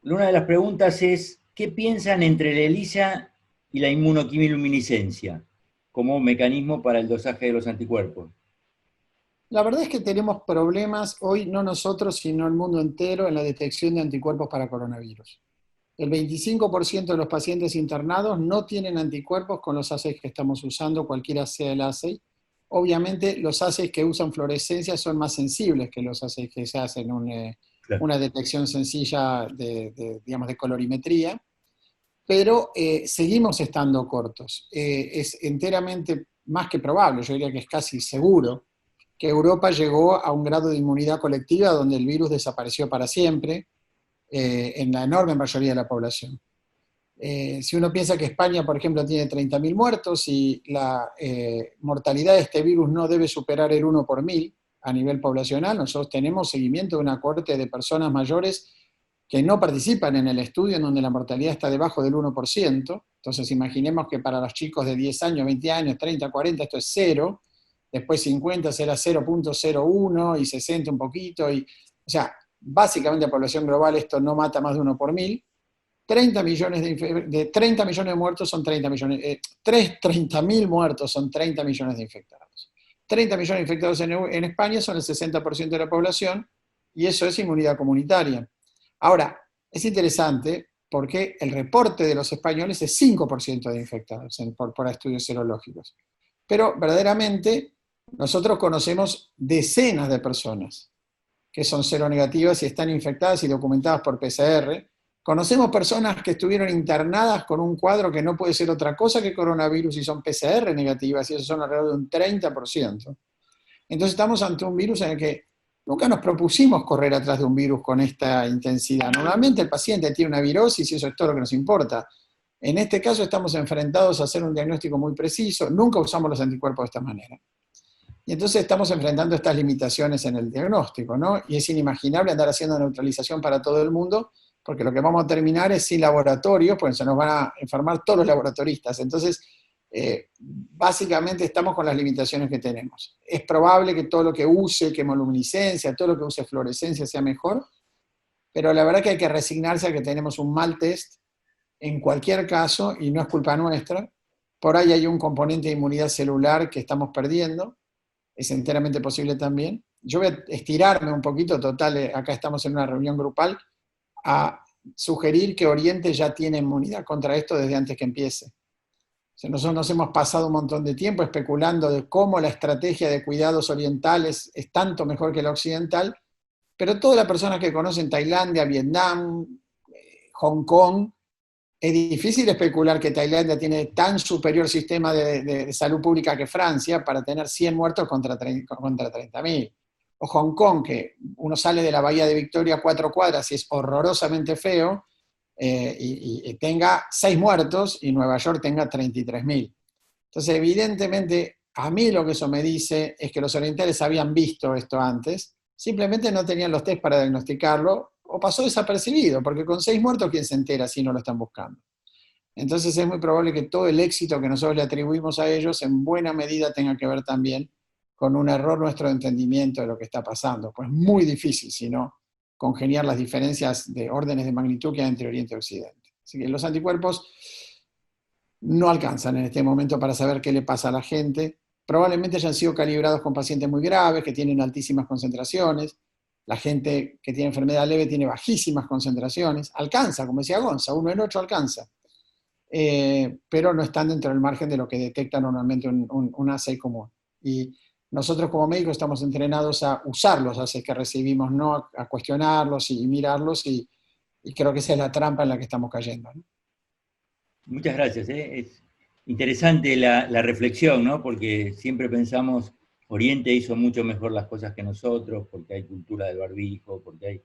una de las preguntas es, ¿qué piensan entre la ELISA y la inmunoquimiluminiscencia como mecanismo para el dosaje de los anticuerpos? La verdad es que tenemos problemas hoy, no nosotros, sino el mundo entero, en la detección de anticuerpos para coronavirus. El 25% de los pacientes internados no tienen anticuerpos con los assays que estamos usando, cualquiera sea el assay. Obviamente, los assays que usan fluorescencia son más sensibles que los assays que se hacen una detección sencilla digamos, de colorimetría, pero seguimos estando cortos. Es enteramente más que probable, yo diría que es casi seguro, que Europa llegó a un grado de inmunidad colectiva donde el virus desapareció para siempre, en la enorme mayoría de la población. Si uno piensa que España, por ejemplo, tiene 30.000 muertos y la mortalidad de este virus no debe superar el 1 por 1000 a nivel poblacional, nosotros tenemos seguimiento de una cohorte de personas mayores que no participan en el estudio, en donde la mortalidad está debajo del 1%. Entonces imaginemos que para los chicos de 10 años, 20 años, 30, 40, esto es 0, después 50 será 0.01 y 60 un poquito, o sea, básicamente la población global esto no mata más de 1 por 1000. 30 millones de muertos son 30 millones, 30.000 muertos son 30 millones de infectados. 30 millones de infectados en España son el 60% de la población, y eso es inmunidad comunitaria. Ahora, es interesante porque el reporte de los españoles es 5% de infectados por estudios serológicos. Pero verdaderamente nosotros conocemos decenas de personas que son seronegativas y están infectadas y documentadas por PCR. Conocemos personas que estuvieron internadas con un cuadro que no puede ser otra cosa que coronavirus y son PCR negativas, y eso son alrededor de un 30%. Entonces estamos ante un virus en el que nunca nos propusimos correr atrás de un virus con esta intensidad. Normalmente el paciente tiene una virosis y eso es todo lo que nos importa. En este caso estamos enfrentados a hacer un diagnóstico muy preciso, nunca usamos los anticuerpos de esta manera. Y entonces estamos enfrentando estas limitaciones en el diagnóstico, ¿no? Y es inimaginable andar haciendo neutralización para todo el mundo, porque lo que vamos a terminar es sin laboratorios, pues se nos van a enfermar todos los laboratoristas. Entonces, básicamente estamos con las limitaciones que tenemos. Es probable que todo lo que use quimoluminiscencia, todo lo que use fluorescencia sea mejor, pero la verdad que hay que resignarse a que tenemos un mal test en cualquier caso, y no es culpa nuestra. Por ahí hay un componente de inmunidad celular que estamos perdiendo, es enteramente posible también. Yo voy a estirarme un poquito, total, acá estamos en una reunión grupal, a sugerir que Oriente ya tiene inmunidad contra esto desde antes que empiece. O sea, nosotros nos hemos pasado un montón de tiempo especulando de cómo la estrategia de cuidados orientales es tanto mejor que la occidental, pero todas las personas que conocen Tailandia, Vietnam, Hong Kong, es difícil especular que Tailandia tiene tan superior sistema de salud pública que Francia para tener 100 muertos contra 30.000. O Hong Kong, que uno sale de la Bahía de Victoria a 4 cuadras y es horrorosamente feo, y tenga 6 muertos, y Nueva York tenga 33.000. Entonces, evidentemente, a mí lo que eso me dice es que los orientales habían visto esto antes, simplemente no tenían los test para diagnosticarlo, o pasó desapercibido, porque con 6 muertos, ¿quién se entera si no lo están buscando? Entonces es muy probable que todo el éxito que nosotros le atribuimos a ellos en buena medida tenga que ver también con un error nuestro de entendimiento de lo que está pasando. Pues es muy difícil, si no, congeniar las diferencias de órdenes de magnitud que hay entre Oriente y Occidente. Así que los anticuerpos no alcanzan en este momento para saber qué le pasa a la gente. Probablemente hayan sido calibrados con pacientes muy graves, que tienen altísimas concentraciones. La gente que tiene enfermedad leve tiene bajísimas concentraciones. Alcanza, como decía Gonza, 1 en 8 alcanza. Pero no están dentro del margen de lo que detecta normalmente un assay común. Y nosotros como médicos estamos entrenados a usar los assays que recibimos, no a cuestionarlos y mirarlos, y creo que esa es la trampa en la que estamos cayendo, ¿no? Muchas gracias. Es interesante la reflexión, ¿no? Porque siempre pensamos, Oriente hizo mucho mejor las cosas que nosotros, porque hay cultura del barbijo, porque hay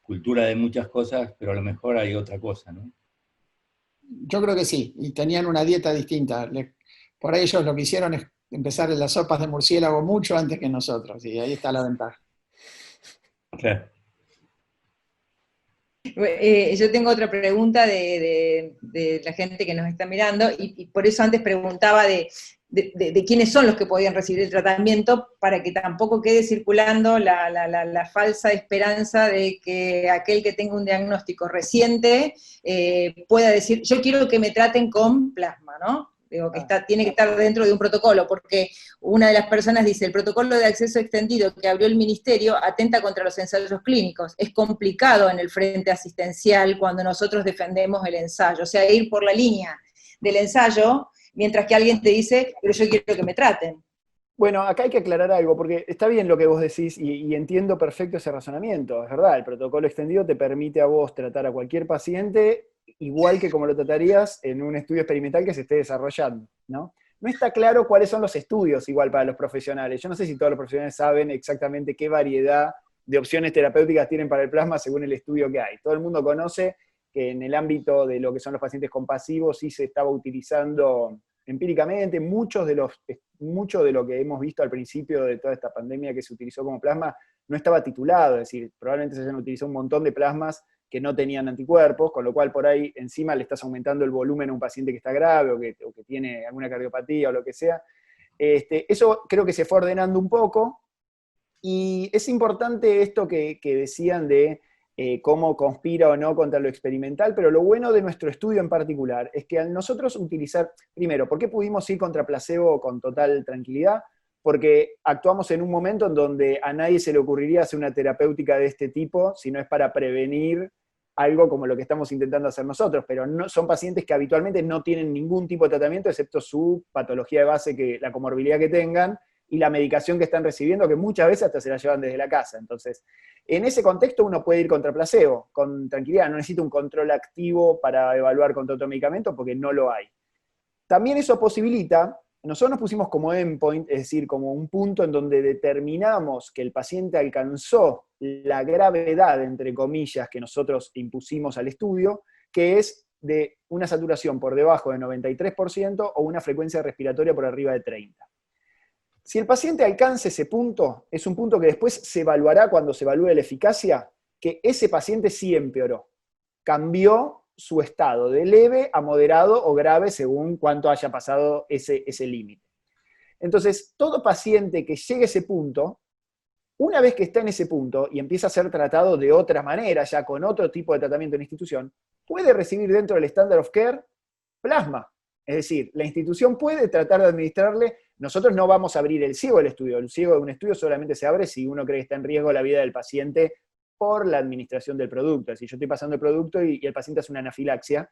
cultura de muchas cosas, pero a lo mejor hay otra cosa, ¿no? Yo creo que sí, y tenían una dieta distinta. Por ahí ellos lo que hicieron es empezar en las sopas de murciélago mucho antes que nosotros, y ahí está la ventaja. Claro. Yo tengo otra pregunta de la gente que nos está mirando, y por eso antes preguntaba de quiénes son los que podían recibir el tratamiento, para que tampoco quede circulando la falsa esperanza de que aquel que tenga un diagnóstico reciente pueda decir, yo quiero que me traten con plasma, ¿no? Digo, que tiene que estar dentro de un protocolo, porque una de las personas dice, el protocolo de acceso extendido que abrió el Ministerio atenta contra los ensayos clínicos. Es complicado en el frente asistencial cuando nosotros defendemos el ensayo, o sea, ir por la línea del ensayo, mientras que alguien te dice, pero yo quiero que me traten. Bueno, acá hay que aclarar algo, porque está bien lo que vos decís y entiendo perfecto ese razonamiento. Es verdad, el protocolo extendido te permite a vos tratar a cualquier paciente igual que como lo tratarías en un estudio experimental que se esté desarrollando, ¿no? No está claro cuáles son los estudios igual para los profesionales. Yo no sé si todos los profesionales saben exactamente qué variedad de opciones terapéuticas tienen para el plasma según el estudio que hay. Todo el mundo conoce que en el ámbito de lo que son los pacientes compasivos sí se estaba utilizando empíricamente. Mucho de lo que hemos visto al principio de toda esta pandemia que se utilizó como plasma no estaba titulado, es decir, probablemente se hayan utilizado un montón de plasmas que no tenían anticuerpos, con lo cual por ahí encima le estás aumentando el volumen a un paciente que está grave o que tiene alguna cardiopatía o lo que sea. Eso creo que se fue ordenando un poco, y es importante esto que decían de cómo conspira o no contra lo experimental, pero lo bueno de nuestro estudio en particular es que al nosotros utilizar, primero, ¿por qué pudimos ir contra placebo con total tranquilidad? Porque actuamos en un momento en donde a nadie se le ocurriría hacer una terapéutica de este tipo si no es para prevenir algo como lo que estamos intentando hacer nosotros, pero no, son pacientes que habitualmente no tienen ningún tipo de tratamiento excepto su patología de base, la comorbilidad que tengan, y la medicación que están recibiendo, que muchas veces hasta se la llevan desde la casa. Entonces, en ese contexto uno puede ir contra placebo, con tranquilidad, no necesita un control activo para evaluar contra otro medicamento, porque no lo hay. También eso posibilita, nosotros nos pusimos como endpoint, es decir, como un punto en donde determinamos que el paciente alcanzó la gravedad, entre comillas, que nosotros impusimos al estudio, que es de una saturación por debajo de 93% o una frecuencia respiratoria por arriba de 30. Si el paciente alcanza ese punto, es un punto que después se evaluará cuando se evalúe la eficacia, que ese paciente sí empeoró, cambió su estado de leve a moderado o grave según cuánto haya pasado ese límite. Entonces, todo paciente que llegue a ese punto, una vez que está en ese punto y empieza a ser tratado de otra manera, ya con otro tipo de tratamiento en la institución, puede recibir dentro del Standard of Care plasma. Es decir, la institución puede tratar de administrarle. Nosotros no vamos a abrir el ciego del estudio. El ciego de un estudio solamente se abre si uno cree que está en riesgo la vida del paciente por la administración del producto. Si yo estoy pasando el producto y el paciente hace una anafilaxia,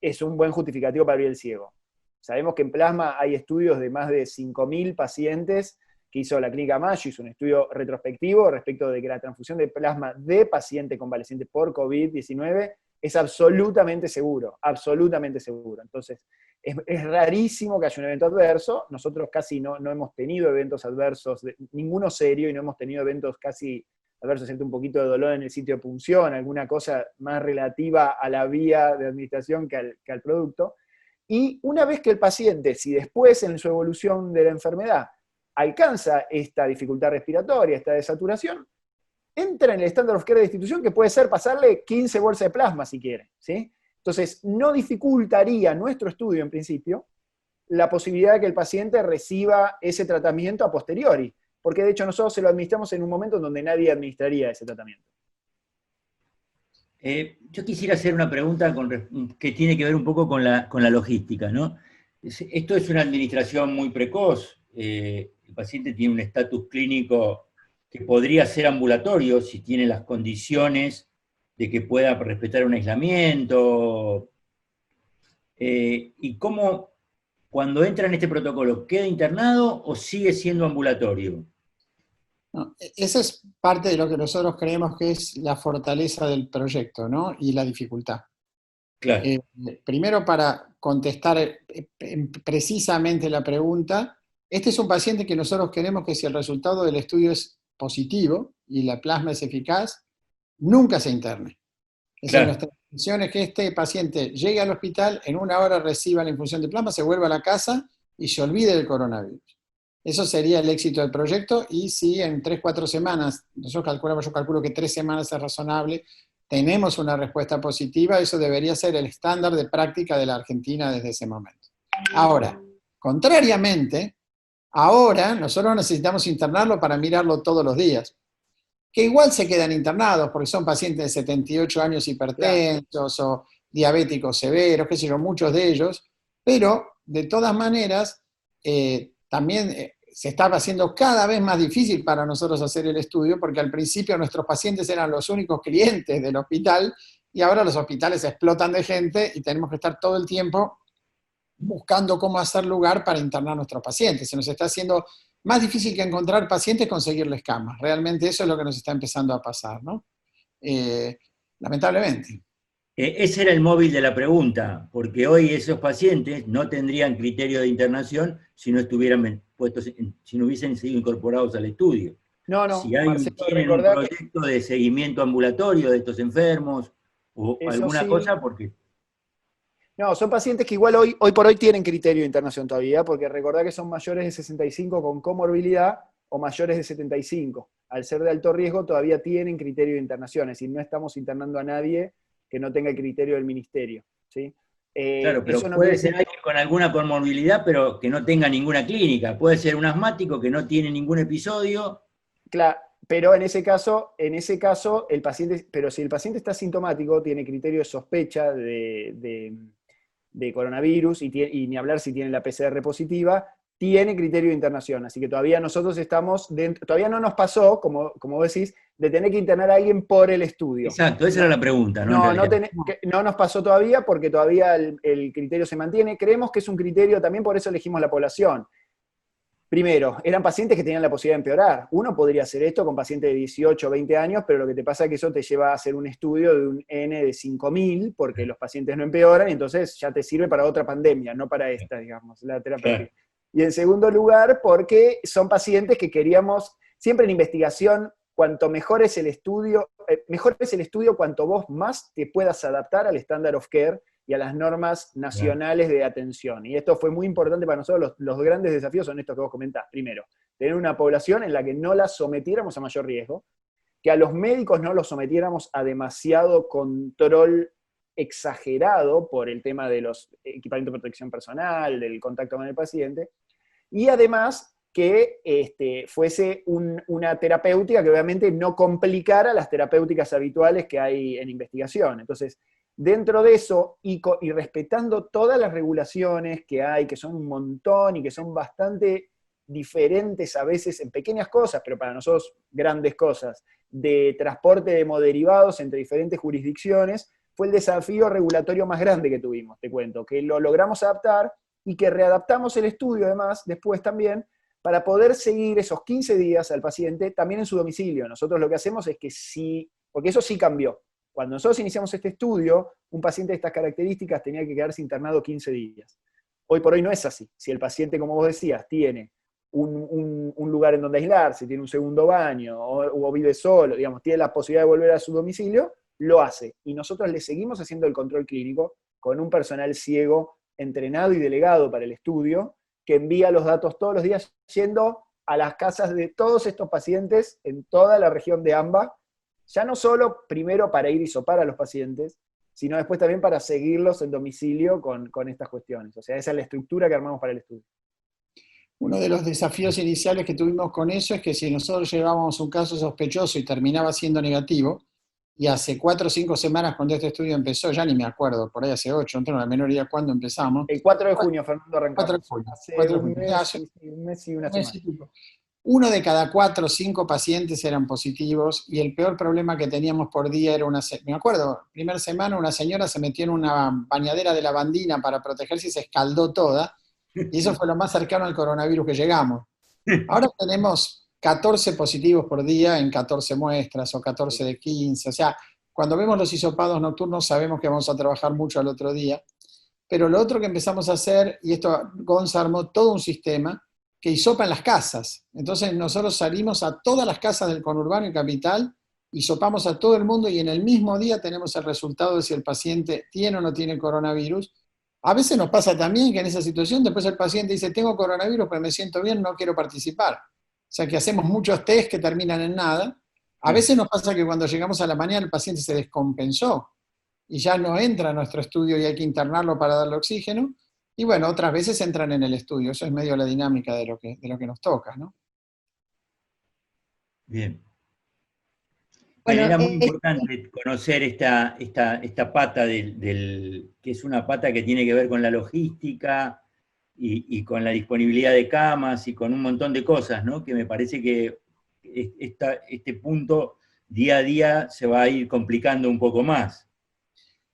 es un buen justificativo para abrir el ciego. Sabemos que en plasma hay estudios de más de 5.000 pacientes que hizo la clínica Mayo, hizo un estudio retrospectivo respecto de que la transfusión de plasma de paciente convaleciente por COVID-19 es absolutamente seguro, absolutamente seguro. Entonces, es rarísimo que haya un evento adverso. Nosotros casi no hemos tenido eventos adversos, ninguno serio, y no hemos tenido eventos casi adversos, siente un poquito de dolor en el sitio de punción, alguna cosa más relativa a la vía de administración que al producto. Y una vez que el paciente, si después en su evolución de la enfermedad alcanza esta dificultad respiratoria, esta desaturación, entra en el estándar of care de institución, que puede ser pasarle 15 bolsas de plasma si quiere, ¿sí? Entonces, no dificultaría nuestro estudio en principio la posibilidad de que el paciente reciba ese tratamiento a posteriori, porque de hecho nosotros se lo administramos en un momento en donde nadie administraría ese tratamiento. Yo quisiera hacer una pregunta que tiene que ver un poco con la logística, ¿no? Esto es una administración muy precoz. El paciente tiene un estatus clínico que podría ser ambulatorio si tiene las condiciones de que pueda respetar un aislamiento. ¿Y cómo, cuando entra en este protocolo, queda internado o sigue siendo ambulatorio? No, esa es parte de lo que nosotros creemos que es la fortaleza del proyecto, ¿no? Y la dificultad. Claro. Primero, para contestar precisamente la pregunta, este es un paciente que nosotros queremos que si el resultado del estudio es positivo y la plasma es eficaz, nunca se interne. Claro. Nuestra intención es que este paciente llegue al hospital, en 1 hora reciba la infusión de plasma, se vuelva a la casa y se olvide del coronavirus. Eso sería el éxito del proyecto, y si en 3-4 semanas, yo calculo que 3 semanas es razonable, tenemos una respuesta positiva, eso debería ser el estándar de práctica de la Argentina desde ese momento. Ahora, contrariamente, ahora nosotros necesitamos internarlo para mirarlo todos los días, que igual se quedan internados porque son pacientes de 78 años hipertensos o diabéticos severos, qué sé yo, muchos de ellos, pero de todas maneras también se estaba haciendo cada vez más difícil para nosotros hacer el estudio, porque al principio nuestros pacientes eran los únicos clientes del hospital, y ahora los hospitales explotan de gente y tenemos que estar todo el tiempo buscando cómo hacer lugar para internar a nuestros pacientes. Se nos está haciendo más difícil que encontrar pacientes, conseguirles camas. Realmente eso es lo que nos está empezando a pasar, ¿no? Lamentablemente. Ese era el móvil de la pregunta, porque hoy esos pacientes no tendrían criterio de internación si no estuvieran puestos, si no hubiesen sido incorporados al estudio. No, Si Marcelo, tienen un proyecto de seguimiento ambulatorio de estos enfermos o alguna cosa, porque... No, son pacientes que igual hoy por hoy tienen criterio de internación todavía, porque recordá que son mayores de 65 con comorbilidad o mayores de 75. Al ser de alto riesgo todavía tienen criterio de internación, es decir, no estamos internando a nadie que no tenga el criterio del ministerio, ¿sí? Claro, pero puede ser alguien con alguna comorbilidad, pero que no tenga ninguna clínica. Puede ser un asmático que no tiene ningún episodio. Claro, pero en ese caso, el paciente, pero si el paciente está sintomático, tiene criterio de sospecha de coronavirus, y ni hablar si tiene la PCR positiva, tiene criterio de internación. Así que todavía nosotros estamos dentro, todavía no nos pasó, como vos decís, de tener que internar a alguien por el estudio. Exacto, esa era la pregunta, ¿no? No nos pasó todavía, porque todavía el criterio se mantiene. Creemos que es un criterio, también por eso elegimos la población. Primero, eran pacientes que tenían la posibilidad de empeorar. Uno podría hacer esto con pacientes de 18 o 20 años, pero lo que te pasa es que eso te lleva a hacer un estudio de un N de 5.000, porque los pacientes no empeoran, y entonces ya te sirve para otra pandemia, no para esta, digamos, la terapia. Claro. Y en segundo lugar, porque son pacientes que queríamos, siempre en investigación, cuanto mejor es el estudio cuanto vos más te puedas adaptar al standard of care y a las normas nacionales de atención. Y esto fue muy importante para nosotros. Los grandes desafíos son estos que vos comentás. Primero, tener una población en la que no la sometiéramos a mayor riesgo, que a los médicos no los sometiéramos a demasiado control exagerado por el tema de los equipamientos de protección personal, del contacto con el paciente, y además que fuese una terapéutica que obviamente no complicara las terapéuticas habituales que hay en investigación. Entonces, dentro de eso, y respetando todas las regulaciones que hay, que son un montón y que son bastante diferentes a veces en pequeñas cosas, pero para nosotros grandes cosas, de transporte de hemoderivados entre diferentes jurisdicciones, fue el desafío regulatorio más grande que tuvimos, te cuento, que lo logramos adaptar y que readaptamos el estudio además después también para poder seguir esos 15 días al paciente también en su domicilio. Nosotros lo que hacemos es que sí, porque eso sí cambió. Cuando nosotros iniciamos este estudio, un paciente de estas características tenía que quedarse internado 15 días. Hoy por hoy no es así. Si el paciente, como vos decías, tiene un lugar en donde aislarse, tiene un segundo baño, o vive solo, digamos, tiene la posibilidad de volver a su domicilio, lo hace. Y nosotros le seguimos haciendo el control clínico con un personal ciego entrenado y delegado para el estudio, que envía los datos todos los días yendo a las casas de todos estos pacientes en toda la región de AMBA, ya no solo primero para ir y sopar a los pacientes, sino después también para seguirlos en domicilio con estas cuestiones. O sea, esa es la estructura que armamos para el estudio. Uno de los desafíos iniciales que tuvimos con eso es que si nosotros llevábamos un caso sospechoso y terminaba siendo negativo, y hace 4 o 5 semanas cuando este estudio empezó, ya ni me acuerdo, por ahí hace 8, no tengo la menor idea cuándo empezamos. El 4 de junio, Fernando, arrancamos. 4 de junio. Hace un mes y una semana. Uno de cada 4 o 5 pacientes eran positivos y el peor problema que teníamos por día era me acuerdo, primera semana una señora se metió en una bañadera de lavandina para protegerse y se escaldó toda, y eso fue lo más cercano al coronavirus que llegamos. Ahora tenemos 14 positivos por día en 14 muestras o 14 de 15, o sea, cuando vemos los hisopados nocturnos sabemos que vamos a trabajar mucho al otro día, pero lo otro que empezamos a hacer, y esto Gonza armó todo un sistema, que hisopa en las casas. Entonces nosotros salimos a todas las casas del conurbano y capital, hisopamos a todo el mundo y en el mismo día tenemos el resultado de si el paciente tiene o no tiene coronavirus. A veces nos pasa también que en esa situación después el paciente dice, tengo coronavirus, pero me siento bien, no quiero participar. O sea que hacemos muchos test que terminan en nada. A veces nos pasa que cuando llegamos a la mañana el paciente se descompensó y ya no entra a nuestro estudio y hay que internarlo para darle oxígeno. Y bueno, otras veces entran en el estudio. Eso es medio la dinámica de lo que nos toca, ¿no? Bien. Bueno, era muy importante conocer esta pata que es una pata que tiene que ver con la logística y con la disponibilidad de camas y con un montón de cosas, ¿no? Que me parece que este punto día a día se va a ir complicando un poco más.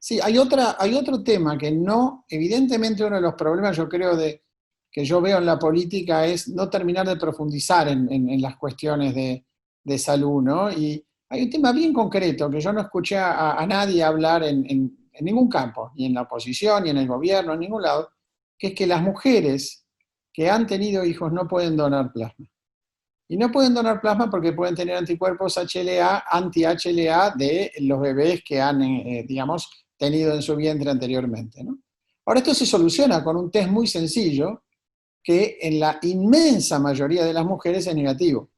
Sí, hay otro tema que no, evidentemente uno de los problemas yo creo que yo veo en la política es no terminar de profundizar en las cuestiones de salud, ¿no? Y hay un tema bien concreto que yo no escuché a nadie hablar en ningún campo, ni en la oposición, ni en el gobierno, en ningún lado, que es que las mujeres que han tenido hijos no pueden donar plasma. Y no pueden donar plasma porque pueden tener anticuerpos HLA, anti-HLA de los bebés que han, digamos, tenido en su vientre anteriormente, ¿no? Ahora esto se soluciona con un test muy sencillo que en la inmensa mayoría de las mujeres es negativo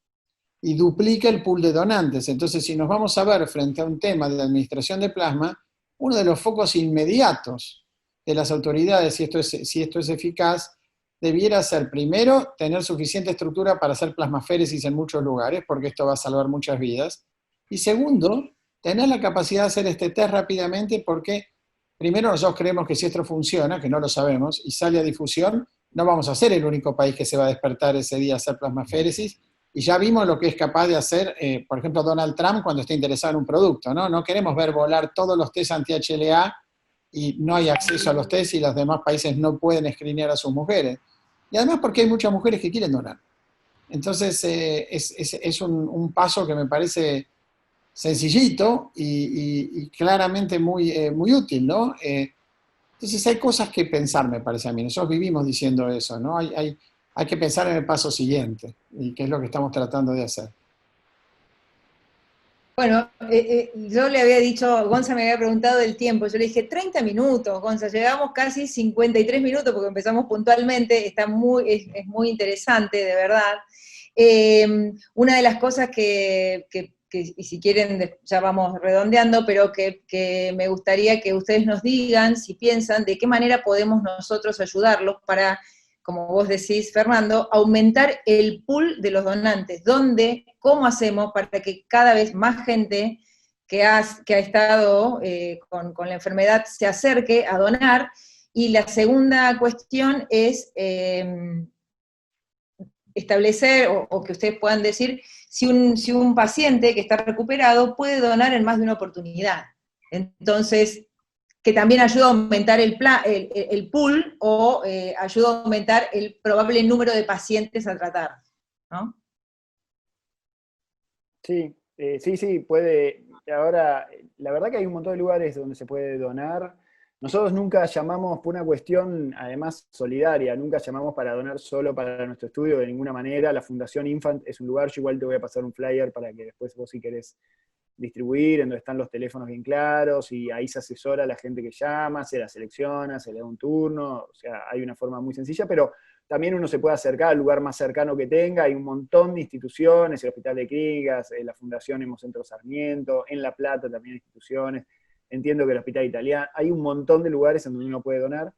y duplica el pool de donantes. Entonces, si nos vamos a ver frente a un tema de administración de plasma, uno de los focos inmediatos de las autoridades, si esto es eficaz, debiera ser primero tener suficiente estructura para hacer plasmaféresis en muchos lugares, porque esto va a salvar muchas vidas, y segundo, tener la capacidad de hacer este test rápidamente porque primero nosotros creemos que si esto funciona, que no lo sabemos, y sale a difusión, no vamos a ser el único país que se va a despertar ese día a hacer plasmaféresis, y ya vimos lo que es capaz de hacer, por ejemplo, Donald Trump cuando está interesado en un producto, ¿no? No queremos ver volar todos los test anti-HLA y no hay acceso a los test y los demás países no pueden screenear a sus mujeres. Y además porque hay muchas mujeres que quieren donar. Entonces es un paso que me parece sencillito y claramente muy útil, ¿no? Entonces hay cosas que pensar, me parece a mí. Nosotros vivimos diciendo eso, ¿no? Hay que pensar en el paso siguiente, y que es lo que estamos tratando de hacer. Bueno, yo le había dicho, Gonza me había preguntado del tiempo, yo le dije 30 minutos, Gonza, llegamos casi 53 minutos porque empezamos puntualmente, es muy interesante, de verdad. Una de las cosas que y si quieren ya vamos redondeando, pero que me gustaría que ustedes nos digan si piensan de qué manera podemos nosotros ayudarlos para, como vos decís, Fernando, aumentar el pool de los donantes. ¿Cómo hacemos para que cada vez más gente que ha estado con la enfermedad se acerque a donar? Y la segunda cuestión es establecer, o que ustedes puedan decir, si un paciente que está recuperado puede donar en más de una oportunidad. Entonces, que también ayuda a aumentar el pool o ayuda a aumentar el probable número de pacientes a tratar, ¿no? Sí, sí, puede. Ahora, la verdad que hay un montón de lugares donde se puede donar. Nosotros nunca llamamos, por una cuestión además solidaria, nunca llamamos para donar solo para nuestro estudio de ninguna manera. La Fundación Infant es un lugar, yo igual te voy a pasar un flyer para que después vos, si querés distribuir, en donde están los teléfonos bien claros, y ahí se asesora a la gente que llama, se la selecciona, se le da un turno, o sea, hay una forma muy sencilla, pero también uno se puede acercar al lugar más cercano que tenga. Hay un montón de instituciones, el Hospital de Clínicas, la Fundación Hemocentro Sarmiento, en La Plata también hay instituciones, entiendo que el Hospital Italiano, hay un montón de lugares en donde uno puede donar.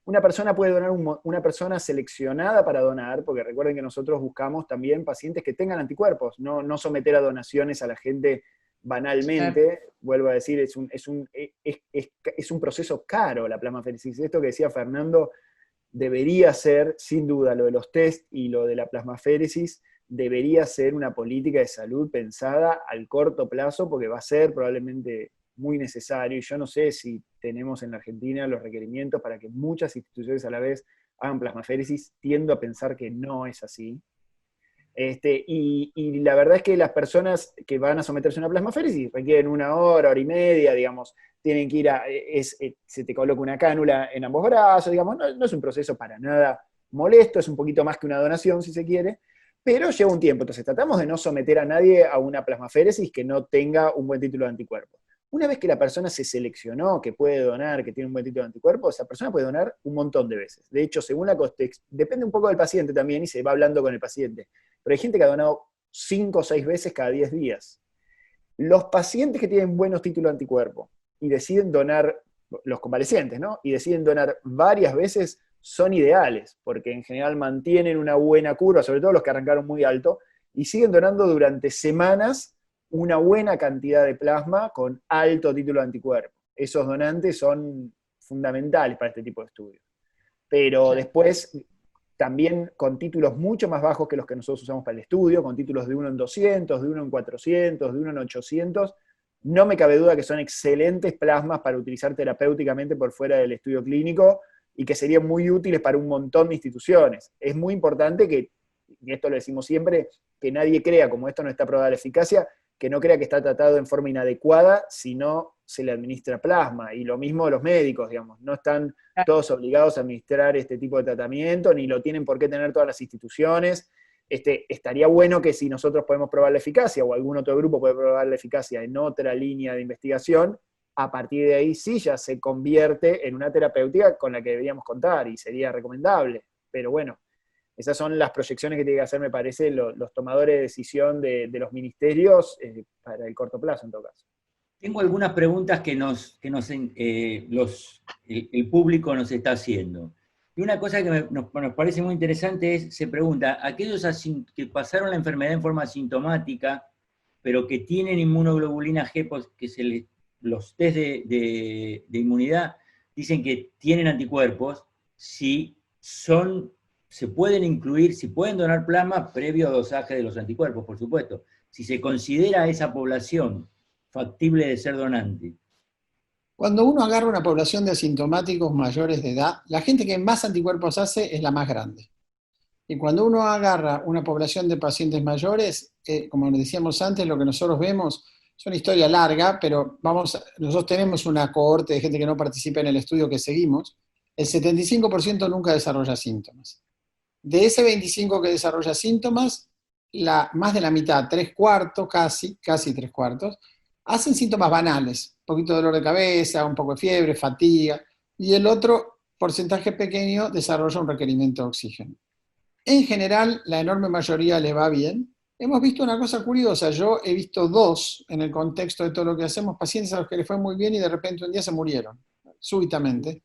Una persona puede donar, una persona seleccionada para donar, porque recuerden que nosotros buscamos también pacientes que tengan anticuerpos, no someter a donaciones a la gente banalmente. Claro. Vuelvo a decir, es un proceso caro la plasmaféresis. Esto que decía Fernando, debería ser, sin duda, lo de los test y lo de la plasmaféresis, debería ser una política de salud pensada al corto plazo, porque va a ser probablemente muy necesario, y yo no sé si tenemos en la Argentina los requerimientos para que muchas instituciones a la vez hagan plasmaféresis. Tiendo a pensar que no es así. Y la verdad es que las personas que van a someterse a una plasmaféresis requieren 1 hora, hora y media, digamos, tienen que ir se te coloca una cánula en ambos brazos, digamos, no es un proceso para nada molesto, es un poquito más que una donación, si se quiere, pero lleva un tiempo. Entonces tratamos de no someter a nadie a una plasmaféresis que no tenga un buen título de anticuerpo. Una vez que la persona se seleccionó, que puede donar, que tiene un buen título de anticuerpo, esa persona puede donar un montón de veces. De hecho, según la depende un poco del paciente también, y se va hablando con el paciente. Pero hay gente que ha donado 5 o 6 veces cada 10 días. Los pacientes que tienen buenos títulos de anticuerpo y deciden donar, los convalecientes, ¿no? Y deciden donar varias veces, son ideales, porque en general mantienen una buena curva, sobre todo los que arrancaron muy alto, y siguen donando durante semanas una buena cantidad de plasma con alto título de anticuerpo. Esos donantes son fundamentales para este tipo de estudios. Pero después, también con títulos mucho más bajos que los que nosotros usamos para el estudio, con títulos de 1 en 200, de 1 en 400, de 1 en 800, no me cabe duda que son excelentes plasmas para utilizar terapéuticamente por fuera del estudio clínico, y que serían muy útiles para un montón de instituciones. Es muy importante que, y esto lo decimos siempre, que nadie crea, como esto no está probada la eficacia, que no crea que está tratado en forma inadecuada si no se le administra plasma. Y lo mismo los médicos, digamos, no están todos obligados a administrar este tipo de tratamiento, ni lo tienen por qué tener todas las instituciones. Estaría bueno que si nosotros podemos probar la eficacia, o algún otro grupo puede probar la eficacia en otra línea de investigación, a partir de ahí sí ya se convierte en una terapéutica con la que deberíamos contar, y sería recomendable. Pero bueno, esas son las proyecciones que tienen que hacer, me parece, los tomadores de decisión de los ministerios para el corto plazo, en todo caso. Tengo algunas preguntas que el público nos está haciendo. Y una cosa que nos parece muy interesante es, se pregunta, aquellos que pasaron la enfermedad en forma asintomática, pero que tienen inmunoglobulina G, que los test de inmunidad dicen que tienen anticuerpos, se pueden incluir, si pueden donar plasma previo dosaje de los anticuerpos, por supuesto. Si se considera esa población factible de ser donante. Cuando uno agarra una población de asintomáticos mayores de edad, la gente que más anticuerpos hace es la más grande. Y cuando uno agarra una población de pacientes mayores, como decíamos antes, lo que nosotros vemos es una historia larga, pero nosotros tenemos una cohorte de gente que no participa en el estudio que seguimos. El 75% nunca desarrolla síntomas. De ese 25% que desarrolla síntomas, más de la mitad, 3/4, casi 3/4, hacen síntomas banales, un poquito de dolor de cabeza, un poco de fiebre, fatiga, y el otro porcentaje pequeño desarrolla un requerimiento de oxígeno. En general, la enorme mayoría le va bien. Hemos visto una cosa curiosa, yo he visto 2 en el contexto de todo lo que hacemos, pacientes a los que les fue muy bien y de repente un día se murieron, súbitamente.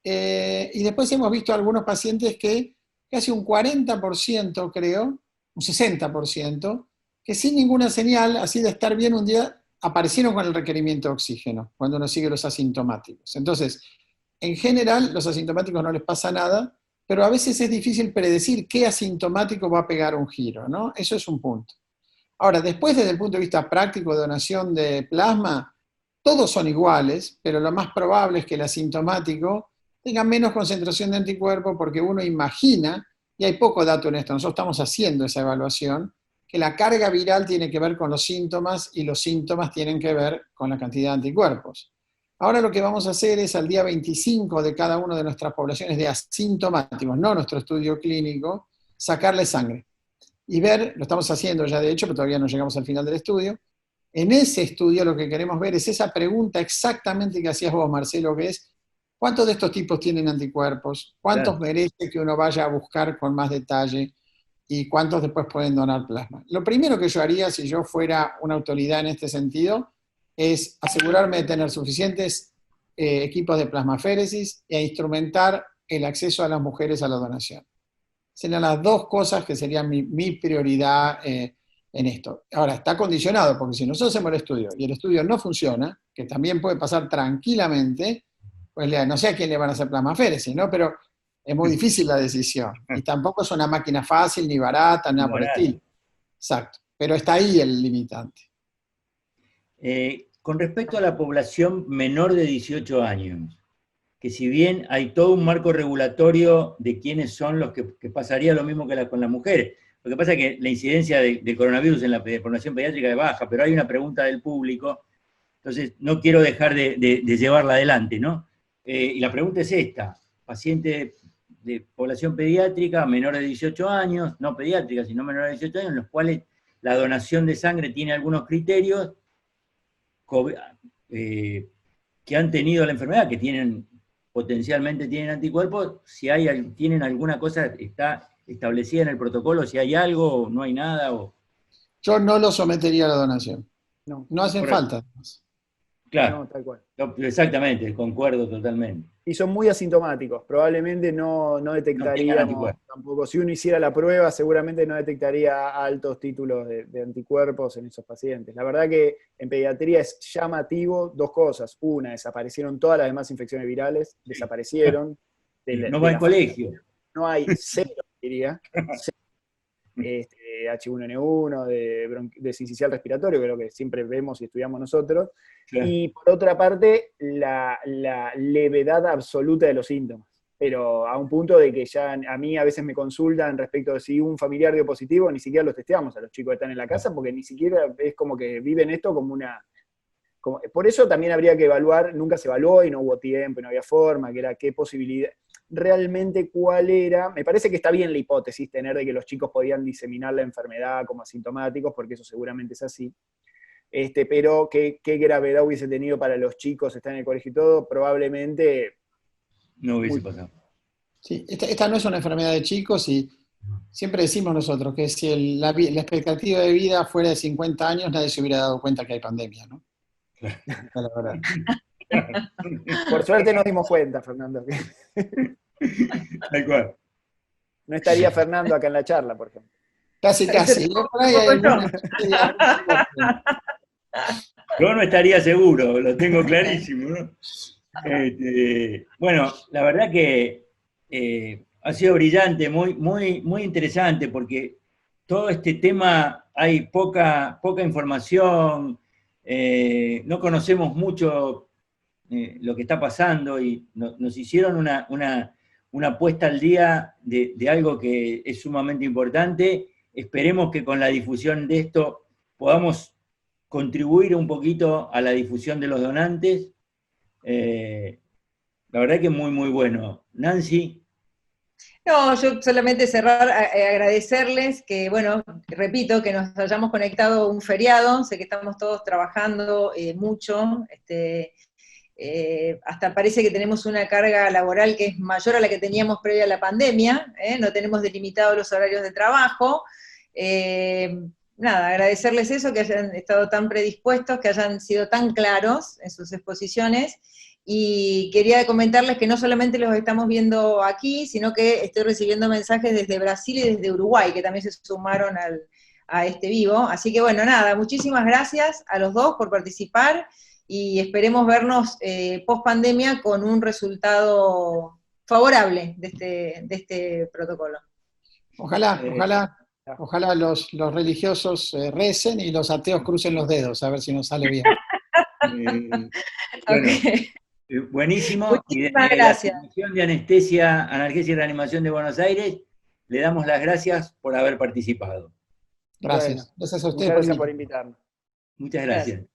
Y después hemos visto algunos pacientes que casi un 40%, creo, un 60%, que sin ninguna señal, así de estar bien un día, aparecieron con el requerimiento de oxígeno, cuando uno sigue los asintomáticos. Entonces, en general, los asintomáticos no les pasa nada, pero a veces es difícil predecir qué asintomático va a pegar un giro, ¿no? Eso es un punto. Ahora, después, desde el punto de vista práctico de donación de plasma, todos son iguales, pero lo más probable es que el asintomático tenga menos concentración de anticuerpos porque uno imagina, y hay poco dato en esto, nosotros estamos haciendo esa evaluación, que la carga viral tiene que ver con los síntomas y los síntomas tienen que ver con la cantidad de anticuerpos. Ahora lo que vamos a hacer es al día 25 de cada una de nuestras poblaciones de asintomáticos, no nuestro estudio clínico, sacarle sangre. Y ver, lo estamos haciendo ya de hecho, pero todavía no llegamos al final del estudio. En ese estudio lo que queremos ver es esa pregunta exactamente que hacías vos, Marcelo, que es, ¿cuántos de estos tipos tienen anticuerpos? ¿Cuántos merece que uno vaya a buscar con más detalle? ¿Y cuántos después pueden donar plasma? Lo primero que yo haría si yo fuera una autoridad en este sentido es asegurarme de tener suficientes equipos de plasmaféresis e instrumentar el acceso a las mujeres a la donación. Serían las dos cosas que serían mi prioridad en esto. Ahora, está condicionado, porque si nosotros hacemos el estudio y el estudio no funciona, que también puede pasar tranquilamente, pues no sé a quién le van a hacer plasmaféresis, ¿no? Pero es muy difícil la decisión. Y tampoco es una máquina fácil, ni barata, nada por el estilo. Exacto. Pero está ahí el limitante. Con respecto a la población menor de 18 años, que si bien hay todo un marco regulatorio de quiénes son los que pasaría lo mismo que con las mujeres, lo que pasa es que la incidencia del coronavirus en la población pediátrica es baja, pero hay una pregunta del público, entonces no quiero dejar de llevarla adelante, ¿no? Y la pregunta es esta: paciente de población pediátrica menor de 18 años, no pediátrica, sino menor de 18 años, en los cuales la donación de sangre tiene algunos criterios que han tenido la enfermedad, que potencialmente tienen anticuerpos, si tienen alguna cosa, está establecida en el protocolo, si hay algo, no hay nada. Yo no lo sometería a la donación. No hacen falta. Claro, no, tal cual. Exactamente, concuerdo totalmente. Y son muy asintomáticos, probablemente no detectaríamos tampoco. Si uno hiciera la prueba, seguramente no detectaría altos títulos de anticuerpos en esos pacientes. La verdad que en pediatría es llamativo dos cosas. Una, desaparecieron todas las demás infecciones virales, desaparecieron. No va al colegio. No hay cero, diría. H1N1, de sincicial respiratorio, que es lo que siempre vemos y estudiamos nosotros. Claro. Y por otra parte, la levedad absoluta de los síntomas. Pero a un punto de que ya a mí a veces me consultan respecto de si un familiar dio positivo, ni siquiera los testeamos a los chicos que están en la casa, porque ni siquiera es como que viven esto como una... por eso también habría que evaluar, nunca se evaluó y no hubo tiempo, y no había forma, que era qué posibilidad... realmente cuál era, me parece que está bien la hipótesis tener de que los chicos podían diseminar la enfermedad como asintomáticos, porque eso seguramente es así, pero qué gravedad hubiese tenido para los chicos estar en el colegio y todo, probablemente... No hubiese pasado. Sí, esta no es una enfermedad de chicos y siempre decimos nosotros que si la expectativa de vida fuera de 50 años, nadie se hubiera dado cuenta que hay pandemia, ¿no? Claro. La verdad. Por suerte nos dimos cuenta, Fernando. Tal cual. No estaría Fernando acá en la charla, por ejemplo. Casi. Yo no estaría seguro, lo tengo clarísimo, ¿no? Bueno, la verdad que ha sido brillante, muy interesante, porque todo este tema hay poca información, no conocemos mucho lo que está pasando y nos hicieron una puesta al día de algo que es sumamente importante. Esperemos que con la difusión de esto podamos contribuir un poquito a la difusión de los donantes. La verdad que muy bueno. Nancy. No, yo solamente cerrar, agradecerles que, bueno, repito, que nos hayamos conectado un feriado, sé que estamos todos trabajando mucho, hasta parece que tenemos una carga laboral que es mayor a la que teníamos previa a la pandemia, no tenemos delimitados los horarios de trabajo. Nada, agradecerles eso, que hayan estado tan predispuestos, que hayan sido tan claros en sus exposiciones, y quería comentarles que no solamente los estamos viendo aquí, sino que estoy recibiendo mensajes desde Brasil y desde Uruguay, que también se sumaron a este vivo. Así que bueno, nada, muchísimas gracias a los dos por participar, y esperemos vernos post pandemia con un resultado favorable de este protocolo. Ojalá los religiosos recen y los ateos crucen los dedos, a ver si nos sale bien. Bueno, Ok. buenísimo. Y Muchísimas desde la gracias. Asociación de Anestesia, Analgesia y Reanimación de Buenos Aires, le damos las gracias por haber participado. Gracias. Bueno, Gracias a ustedes muchas por gracias por invitarme. invitarnos. Muchas Gracias. gracias.